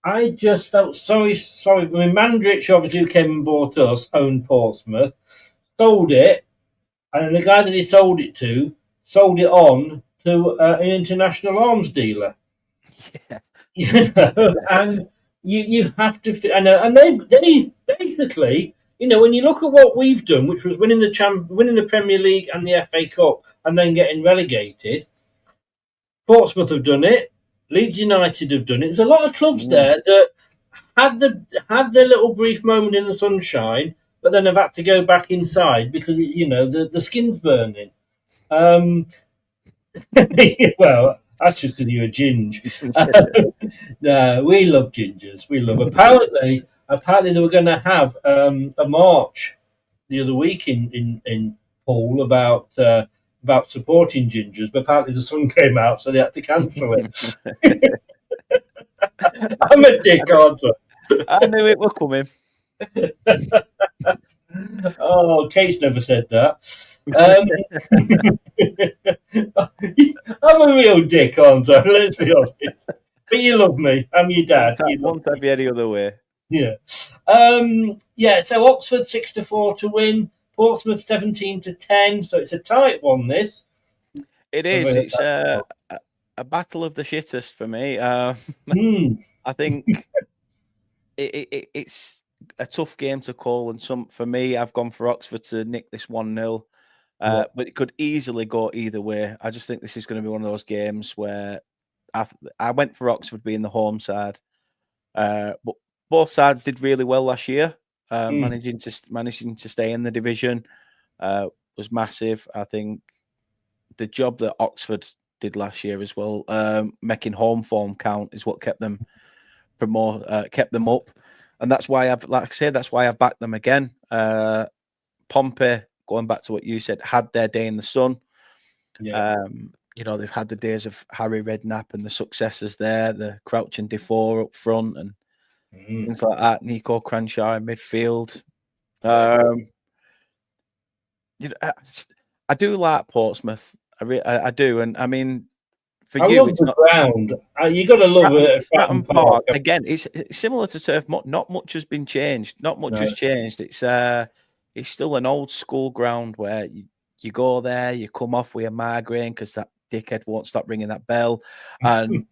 I just felt sorry. I mean, Mandrich, obviously, who came and bought us, owned Portsmouth, sold it, and the guy that he sold it to sold it on to an international arms dealer. Yeah. And you have to, and they basically, when you look at what we've done, which was winning the Premier League and the FA Cup, and then getting relegated. Portsmouth have done it. Leeds United have done it. There's a lot of clubs there that had their little brief moment in the sunshine, but then have had to go back inside because the skin's burning. Well, that's just because you're a ginge. No, we love gingers. We love. Apparently they were going to have a march the other week in Hull about supporting gingers, but apparently the sun came out, so they had to cancel it. I'm a dick, aren't I? I knew it was coming. Oh, Kate's never said that. I'm a real dick, aren't I? Let's be honest. But you love me. I'm your dad. Won't that be any other way? Yeah. So Oxford 6-4 to win. Portsmouth 17-10. So it's a tight one, this. It is. It's a battle of the shittest for me. I think it's a tough game to call, and for me, I've gone for Oxford to nick this 1-0. But it could easily go either way. I just think this is going to be one of those games where I went for Oxford being the home side. But both sides did really well last year. Managing to stay in the division was massive. I think the job that Oxford did last year as well, making home form count, is what kept them up, and that's why I've backed them again. Pompey, going back to what you said, had their day in the sun. Yeah. They've had the days of Harry Redknapp and the successors there, the Crouch and Defoe up front and things like that. Nico Cranshaw in midfield. I do like Portsmouth. I do, and I mean, for you, it's not ground. You got to love it. Fratton Park. Again, it's similar to Turf. Not much has been changed. Not much has changed. It's still an old school ground where you go there, you come off with a migraine because that dickhead won't stop ringing that bell, and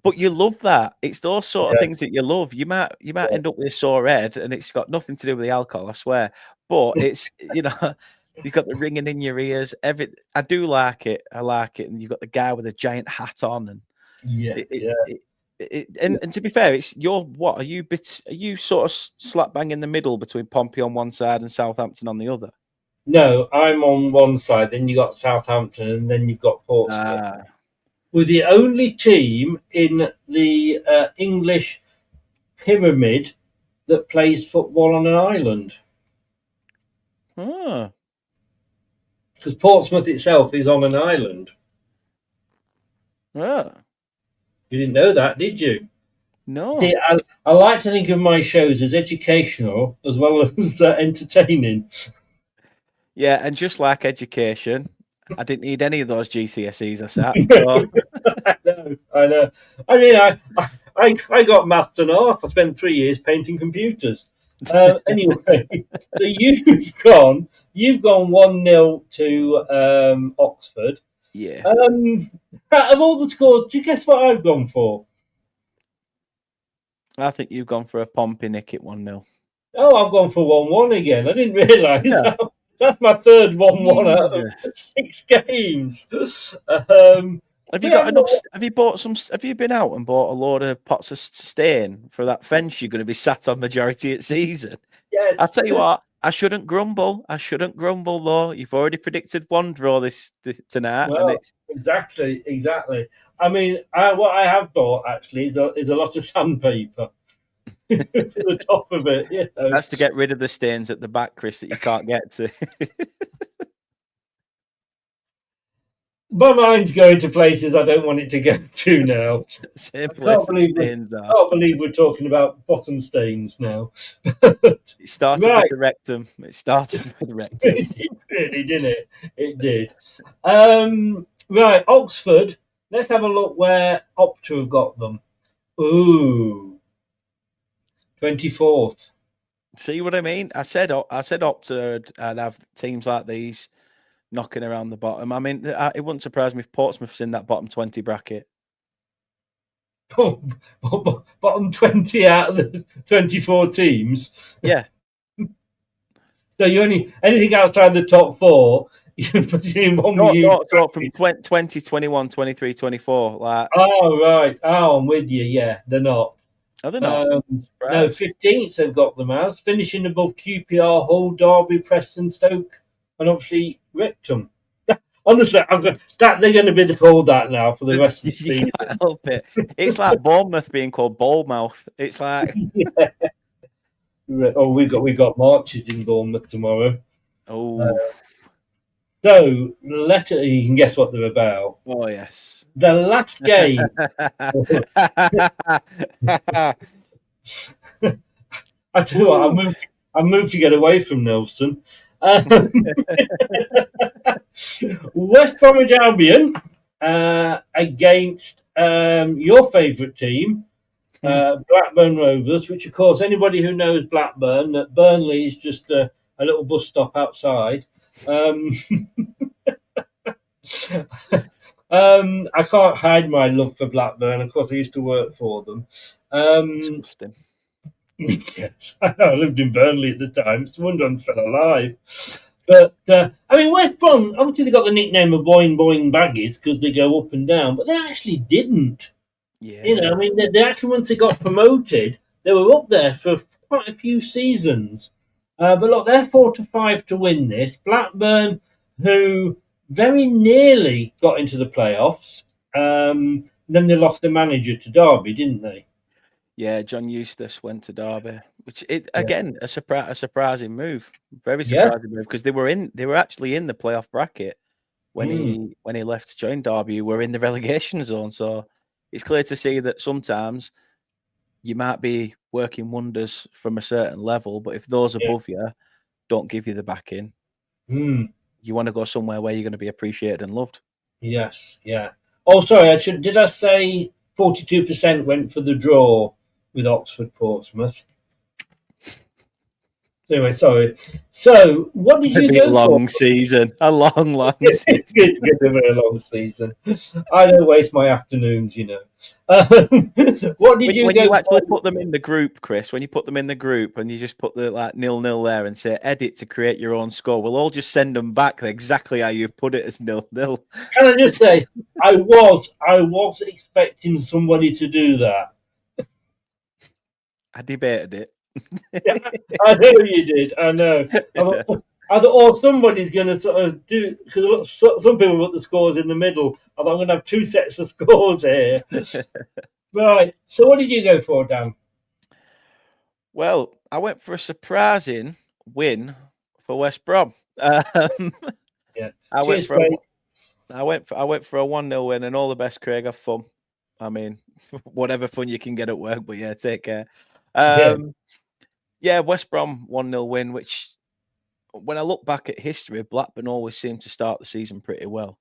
but you love that. It's those sort of things that you love. You might end up with a sore head, and it's got nothing to do with the alcohol, I swear. But it's you've got the ringing in your ears. I do like it. I like it, and you've got the guy with a giant hat on, and and to be fair, it's are you sort of slap bang in the middle between Pompey on one side and Southampton on the other? No, I'm on one side. Then you got Southampton, and then you've got Portsmouth. We're the only team in the English pyramid that plays football on an island. Because Portsmouth itself is on an island. Oh. You didn't know that, did you? No. See, I like to think of my shows as educational as well as entertaining. Yeah, and just like education, I didn't need any of those GCSEs I sat. So. I know. I mean, I got maths and art. I spent 3 years painting computers. Anyway, so you've gone 1-0 to Oxford. Yeah. Out of all the scores, do you guess what I've gone for? I think you've gone for a Pompey nick at 1-0. Oh, I've gone for 1-1 again. I didn't realise. Yeah. That's my third 1-1 out of Jesus. 6 games. Have you got enough? Have you bought some? Have you been out and bought a load of pots of stain for that fence you're going to be sat on majority of season? Yes. I'll tell you what. I shouldn't grumble. Though. You've already predicted one draw this tonight, Well, and it's exactly. I mean, what I have bought actually is a lot of sandpaper for the top of it. You know. that's to get rid of the stains at the back, Chris, that you can't get to. My mind's going to places I don't want it to go to now. Same I place can't believe stains are. can't believe we're talking about bottom stains now. It started Right. with the rectum. It really didn't it? It did. Right, Oxford. Let's have a look where Opta have got them. Ooh, 24th. See what I mean? I said Opta I'd have teams like these knocking around the bottom. I mean, it wouldn't surprise me if Portsmouth's in that bottom 20 bracket. Bottom 20 out of the 24 teams. Yeah. So you only anything outside the top 4. You're putting in one from 20, 21, 23, 24. Like, oh, right. Oh, I'm with you. Yeah, they're not. are they not? No, 15th they've got them as, finishing above QPR, Hull, Derby, Preston, Stoke, and obviously Wrexham. Honestly, they're going to be called that now for the rest of the season. You can't help it. It's like Bournemouth being called Ballmouth. It's like, Yeah. Oh, we got marches in Bournemouth tomorrow. oh, So you can guess what they're about. oh yes. The last game. I tell you what, I moved to get away from Nelson. West Bromwich Albion against your favourite team, Blackburn Rovers, which, of course, anybody who knows Blackburn, that Burnley is just a little bus stop outside. I can't hide my love for Blackburn. Of course, I used to work for them. Yes, I know. I lived in Burnley at the time. It's a wonder I'm still alive. But, I mean, West Brom, obviously they got the nickname of Boing Boing Baggies because they go up and down, but they actually didn't. Yeah. You know, I mean, they actually, once they got promoted, they were up there for quite a few seasons. But look, they're 4-5 to win this. Blackburn, who very nearly got into the playoffs, then they lost the manager to Derby, didn't they? Yeah, John Eustace went to Derby, which again a surprising move, very Yeah. surprising move because they were actually in the playoff bracket when he left to join Derby. Who were in the relegation zone, so it's clear to see that sometimes you might be working wonders from a certain level, but if those above you don't give you the backing, you want to go somewhere where you're going to be appreciated and loved. Yes, yeah. Oh, sorry, did I say 42% went for the draw with Oxford Portsmouth? Anyway, sorry. So, what did you go a long for? season. A long season. It's going to be a long season. I don't waste my afternoons, you know. What did you when go you actually for? put them in the group, Chris, when you put them in the group and you just put the 0-0 there and say edit to create your own score, we'll all just send them back exactly how you've put it as 0-0. Can I just say, I was expecting somebody to do that. I debated it. Yeah, I know you did. I know. I thought, somebody's going to sort of do, because some people put the scores in the middle. I thought I'm going to have 2 sets of scores here. Right. So, what did you go for, Dan? Well, I went for a surprising win for West Brom. Yeah. I went for a 1-0 win, and all the best, Craig. Have fun. I mean, whatever fun you can get at work, but yeah, take care. Yeah, West Brom 1-0 win, which when I look back at history, Blackburn always seem to start the season pretty well.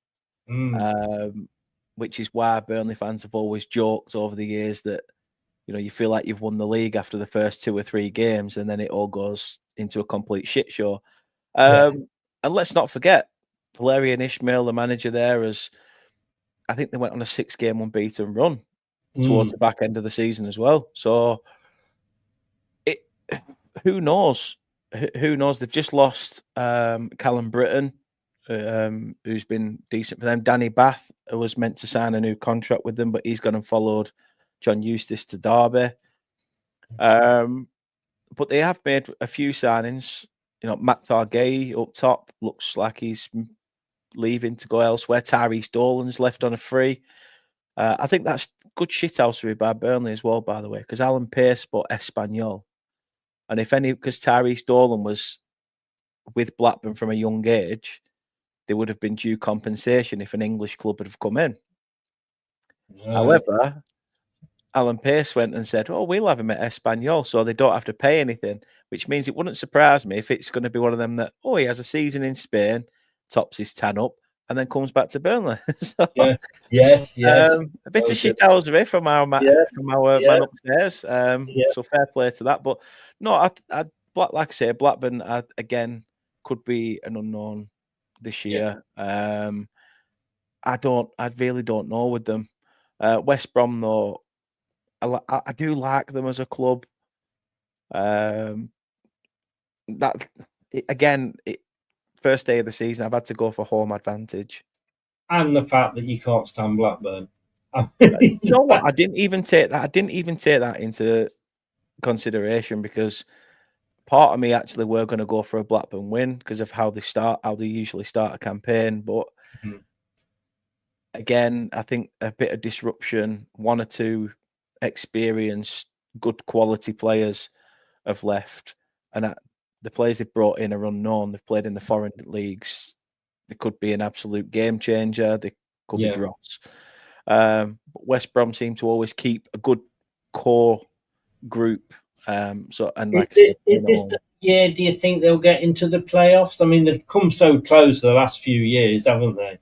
Which is why Burnley fans have always joked over the years that, you know, you feel like you've won the league after the first 2 or 3 games and then it all goes into a complete shit show. And let's not forget, Valerian Ismail, the manager there, has I think they went on a 6-game unbeaten run towards the back end of the season as well. So who knows? Who knows? They've just lost Callum Britton, who's been decent for them. Danny Bath was meant to sign a new contract with them, but he's gone and followed John Eustace to Derby. But they have made a few signings. You know, Matt Targay up top looks like he's leaving to go elsewhere. Tyrese Dolan's left on a free. I think that's good shithousery by Burnley as well, by the way, because Alan Pearce bought Espanyol. And if any, because Tyrese Dolan was with Blackburn from a young age, there would have been due compensation if an English club had come in. However, Alan Pearce went and said, "Oh, we'll have him at Espanyol, so they don't have to pay anything," which means it wouldn't surprise me if it's going to be one of them that, he has a season in Spain, tops his tan up, and then comes back to Burnley. So, yes. A bit of shithousery from our man upstairs. So fair play to that. But no, like I say, Blackburn again could be an unknown this year. I really don't know with them. West Brom though, I do like them as a club. First day of the season, I've had to go for home advantage, and the fact that you can't stand Blackburn. You know what? I didn't even take that into consideration, because part of me actually were going to go for a Blackburn win because of how they usually start a campaign. But again, I think a bit of disruption, one or two experienced, good quality players have left, and the players they've brought in are unknown. They've played in the foreign leagues. They could be an absolute game changer. They could be drops. But West Brom seem to always keep a good core group. Is this the year? Do you think they'll get into the playoffs? I mean, they've come so close the last few years, haven't they?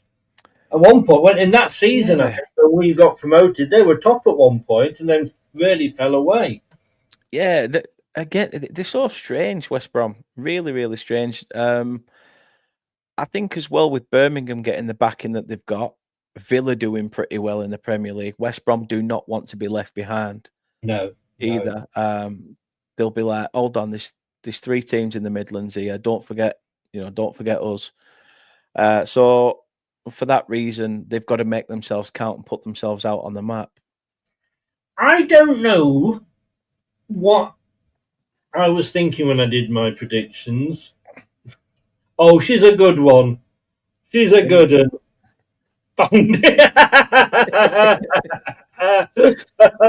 At one point, in that season, I think, when we got promoted, they were top at one point and then really fell away. Yeah, they're so strange, West Brom. Really, really strange. I think as well with Birmingham getting the backing that they've got, Villa doing pretty well in the Premier League. West Brom do not want to be left behind. No. Either. They'll be like, hold on, there's 3 teams in the Midlands here. Don't forget us. So for that reason, they've got to make themselves count and put themselves out on the map. I don't know what I was thinking when I did my predictions. Oh, she's a good one. She's a good one. Found it. I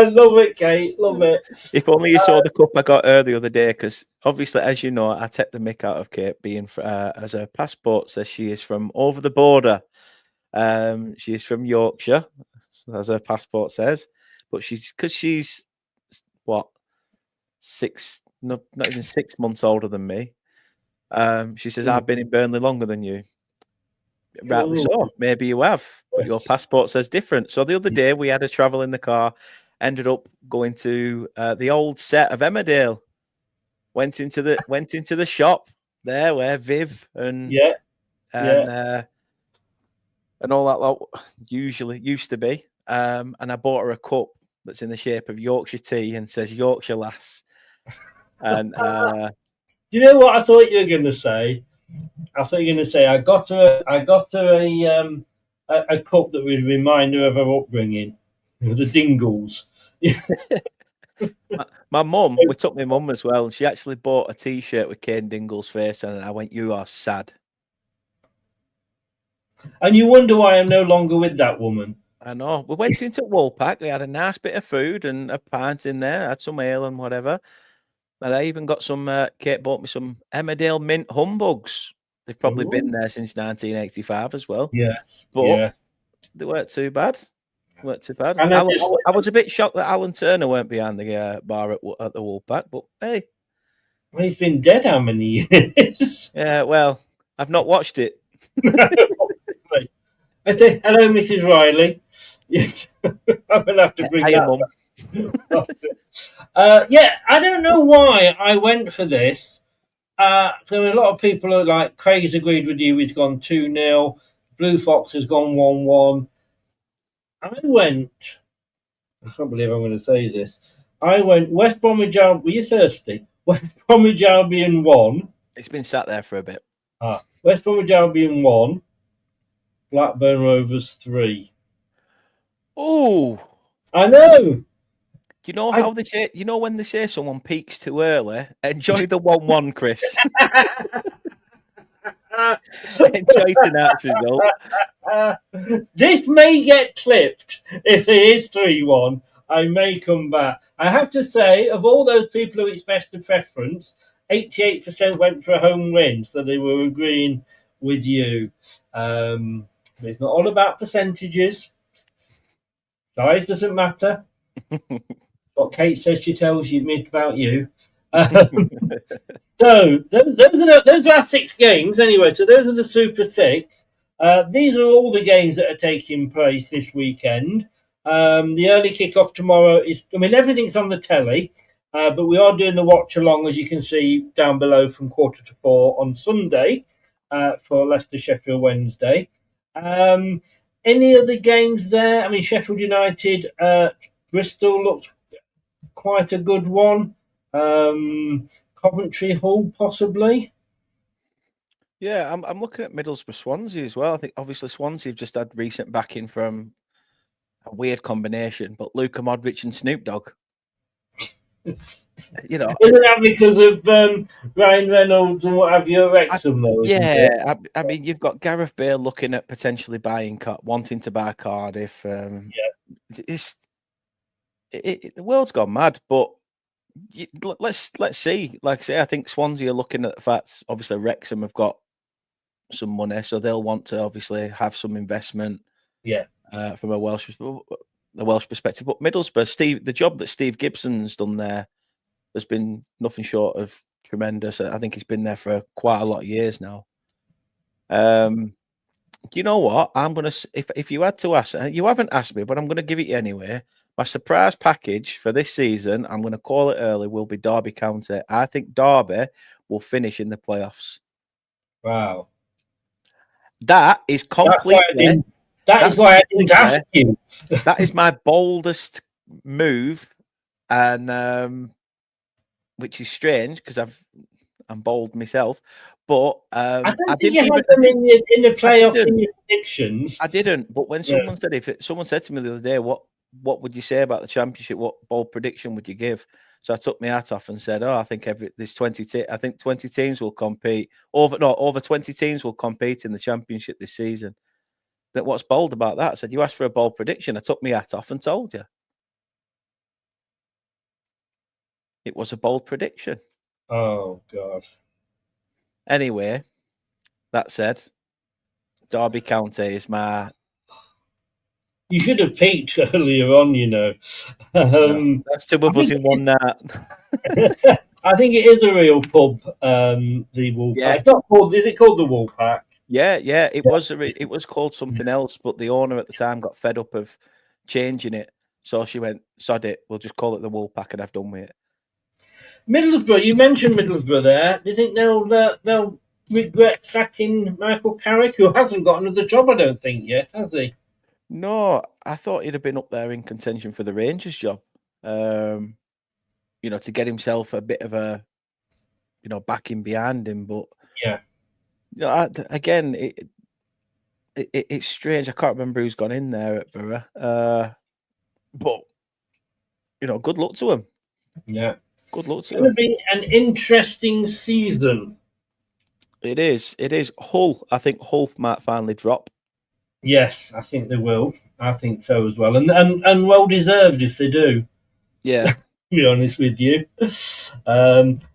love it, Kate. Love it. If only you saw the cup I got her the other day, because obviously, as you know, I take the mick out of Kate being, as her passport says, she is from over the border. She is from Yorkshire, as her passport says, but she's what, not even 6 months older than me. She says, I've been in Burnley longer than you. Rightly so. Maybe you have, but your passport says different. So the other day we had a travel in the car, ended up going to the old set of Emmerdale. Went into the shop there where Viv and all that lot used to be. And I bought her a cup that's in the shape of Yorkshire tea and says Yorkshire Lass. And do you know what I thought you were going to say? I thought you were going to say I got her a cup that would remind her of her upbringing, the Dingles. my mum, we took my mum as well, and she actually bought a T-shirt with Kane Dingle's face on it. And I went, "You are sad." And you wonder why I'm no longer with that woman. I know. We went into Woolpack. We had a nice bit of food and a pint in there. Had some ale and whatever. And I even got some. Kate bought me some Emmerdale mint humbugs. They've probably been there since 1985 as well. Yes, but they weren't too bad. And I was a bit shocked that Alan Turner weren't behind the bar at the Woolpack. But hey, well, he's been dead how many years? Yeah, well, I've not watched it. I say hello, Mrs. Riley. Yes, I'm gonna have to bring that up. I don't know why I went for this. So a lot of people are like, Craig's agreed with you. He's gone 2-0. Blue Fox has gone 1-1. I went. I can't believe I'm going to say this. I went West Bromwich Albion. Were you thirsty? West Bromwich Albion 1. It's been sat there for a bit. West Bromwich Albion 1. Blackburn Rovers 3. Oh, I know. you know how they say? You know when they say someone peaks too early? Enjoy the 1-1, Chris. Enjoy tonight's result. This may get clipped if it is 3-1. I may come back. I have to say, of all those people who expressed the preference, 88% went for a home win, so they were agreeing with you. It's not all about percentages. Size doesn't matter. What Kate says she tells you about you. So those are our 6 games anyway. So those are the Super 6. These are all the games that are taking place this weekend. The early kickoff tomorrow is, everything's on the telly, but we are doing the watch along, as you can see down below, from 3:45 on Sunday for Leicester Sheffield Wednesday. Any other games there? Sheffield United, Bristol looks quite a good one. Coventry Hull, possibly. Yeah, I'm looking at Middlesbrough Swansea as well. I think obviously Swansea have just had recent backing from a weird combination, but Luka Modric and Snoop Dogg. Isn't that because of Ryan Reynolds and what have you, Wrexham, though? Yeah, you've got Gareth Bale looking at potentially wanting to buy Cardiff. The world's gone mad, but let's see. Like I say, I think Swansea are looking at the fact, obviously Wrexham have got some money, so they'll want to obviously have some investment. From a Welsh perspective. But Middlesbrough, the job that Steve Gibson's done there has been nothing short of tremendous. I think he's been there for quite a lot of years now. You know what? I'm gonna, if you had to ask, you haven't asked me, but I'm gonna give it you anyway. My surprise package for this season, I'm gonna call it early, will be Derby County. I think Derby will finish in the playoffs. Wow, that is completely. That's why I didn't ask you. That is my boldest move, and which is strange because I'm bold myself. But I didn't you have them in the playoffs in your predictions. I didn't. But when someone said to me the other day, what would you say about the championship? What bold prediction would you give? So I took my hat off and said, I think there's 20. I think 20 teams will compete. Over 20 teams will compete in the championship this season. But what's bold about that? I said, you asked for a bold prediction. I took my hat off and told you. It was a bold prediction. Oh, God. Anyway, that said, Derby County is my... You should have peaked earlier on, That's two of us in one night. I think it is a real pub, the Woolpack. Yeah. It's not called... Is it called the Woolpack? Yeah. It was called something else, but the owner at the time got fed up of changing it. So she went, sod it, we'll just call it the Woolpack and I've done with it. Middlesbrough, you mentioned Middlesbrough there. Do you think they'll regret sacking Michael Carrick, who hasn't got another job, I don't think, yet, has he? No, I thought he'd have been up there in contention for the Rangers job. To get himself a bit of a, backing behind him. But yeah, again, it's strange. I can't remember who's gone in there at Borough. But good luck to him. Yeah, good luck to him. It's going to be an interesting season. It is. Hull. I think Hull might finally drop. Yes, I think they will. I think so as well, and well deserved if they do. Yeah. To be honest with you,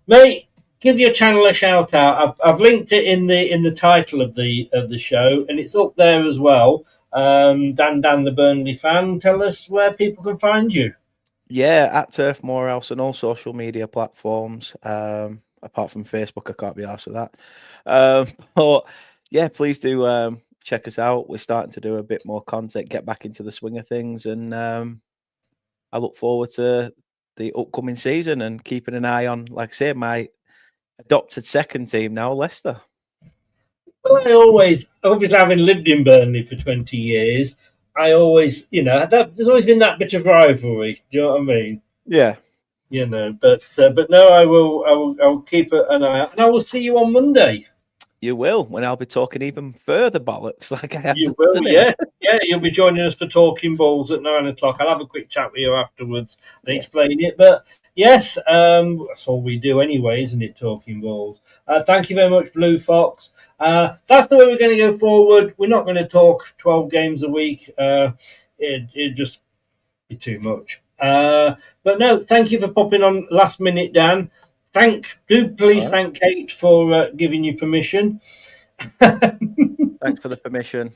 mate, give your channel a shout out. I've linked it in the title of the show, and it's up there as well. Dan the Burnley fan. Tell us where people can find you. Yeah, at Turf Morehouse on all social media platforms. Apart from Facebook, I can't be arsed with that. But yeah, please do check us out. We're starting to do a bit more content, get back into the swing of things, and I look forward to the upcoming season and keeping an eye on, like I say, my adopted second team now, Leicester. Well, I always, obviously having lived in Burnley for 20 years, I always, there's always been that bit of rivalry. Do you know what I mean? Yeah. But no, I'll keep an eye out, and I will see you on Monday. You will, when I'll be talking even further bollocks like I have. You will, yeah. You'll be joining us for Talking Balls at 9:00. I'll have a quick chat with you afterwards and explain it. But yes, that's all we do anyway, isn't it? Talking Balls. Thank you very much, Blue Fox. That's the way we're going to go forward. We're not going to talk 12 games a week. It'd just be too much. But no, thank you for popping on last minute, Dan. Please thank Kate for giving you permission. Thanks for the permission.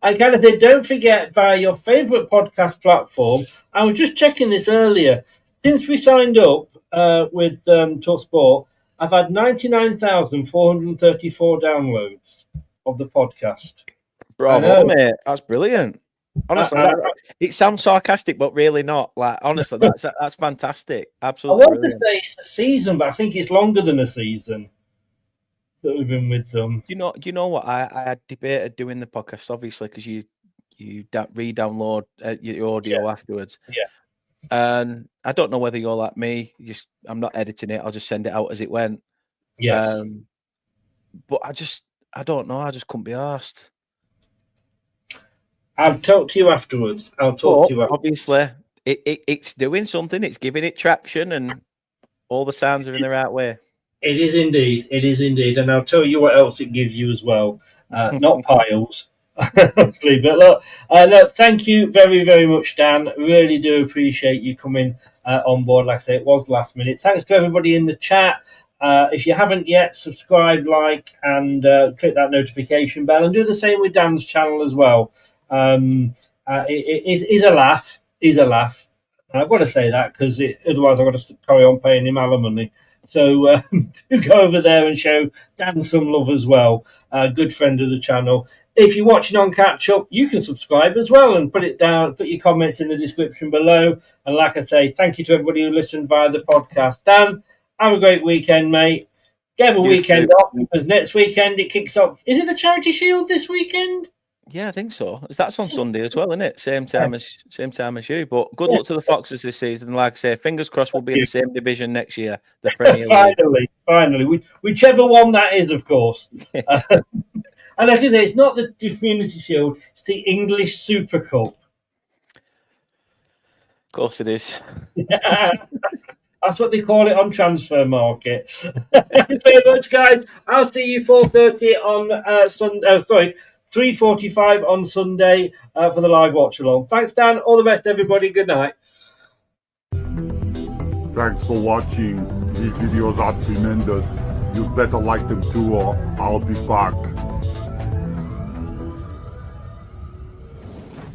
I kind of say, don't forget via your favourite podcast platform. I was just checking this earlier. Since we signed up with TalkSport, I've had 99,434 downloads of the podcast. Bravo, mate. That's brilliant. Honestly, it sounds sarcastic, but really not. Like, honestly, that's fantastic. Absolutely. I want to say it's a season, but I think it's longer than a season that we've been with them. You know what? I had debated doing the podcast, obviously, because you re-download your audio afterwards. Yeah. And I don't know whether you're like me. I'm not editing it. I'll just send it out as it went. Yes. But I don't know. I just couldn't be arsed. I'll talk to you afterwards. Obviously, it's doing something. It's giving it traction, and all the sounds are in the right way. It is indeed. And I'll tell you what else it gives you as well. Not piles. But look, thank you very, very much, Dan. Really do appreciate you coming on board. Like I say, it was last minute. Thanks to everybody in the chat. If you haven't yet, subscribe, like, and click that notification bell, and do the same with Dan's channel as well. It is a laugh. He's a laugh. And I've got to say that because otherwise I've got to carry on paying him alimony. So do go over there and show Dan some love as well. Good friend of the channel. If you're watching on catch up, you can subscribe as well and put it down. Put your comments in the description below. And like I say, thank you to everybody who listened via the podcast. Dan, have a great weekend, mate. Get a weekend off because next weekend it kicks off. Is it the Charity Shield this weekend? Yeah, I think so. That's on Sunday as well, isn't it? Same time as you. But good luck to the Foxes this season. Like I say, fingers crossed we'll be in the same division next year. The Premier League. Finally, whichever one that is, of course. And like I say, it's not the Community Shield; it's the English Super Cup. Of course, it is. That's what they call it on Transfer Market. Thanks very much, guys. I'll see you 4:30 on Sunday. 3:45 on Sunday for the live watch along. Thanks, Dan. All the best, everybody. Good night. Thanks for watching. These videos are tremendous. You better like them too, or I'll be back.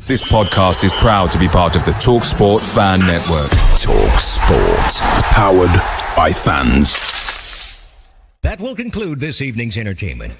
This podcast is proud to be part of the TalkSport Fan Network. TalkSport. Powered by fans. That will conclude this evening's entertainment.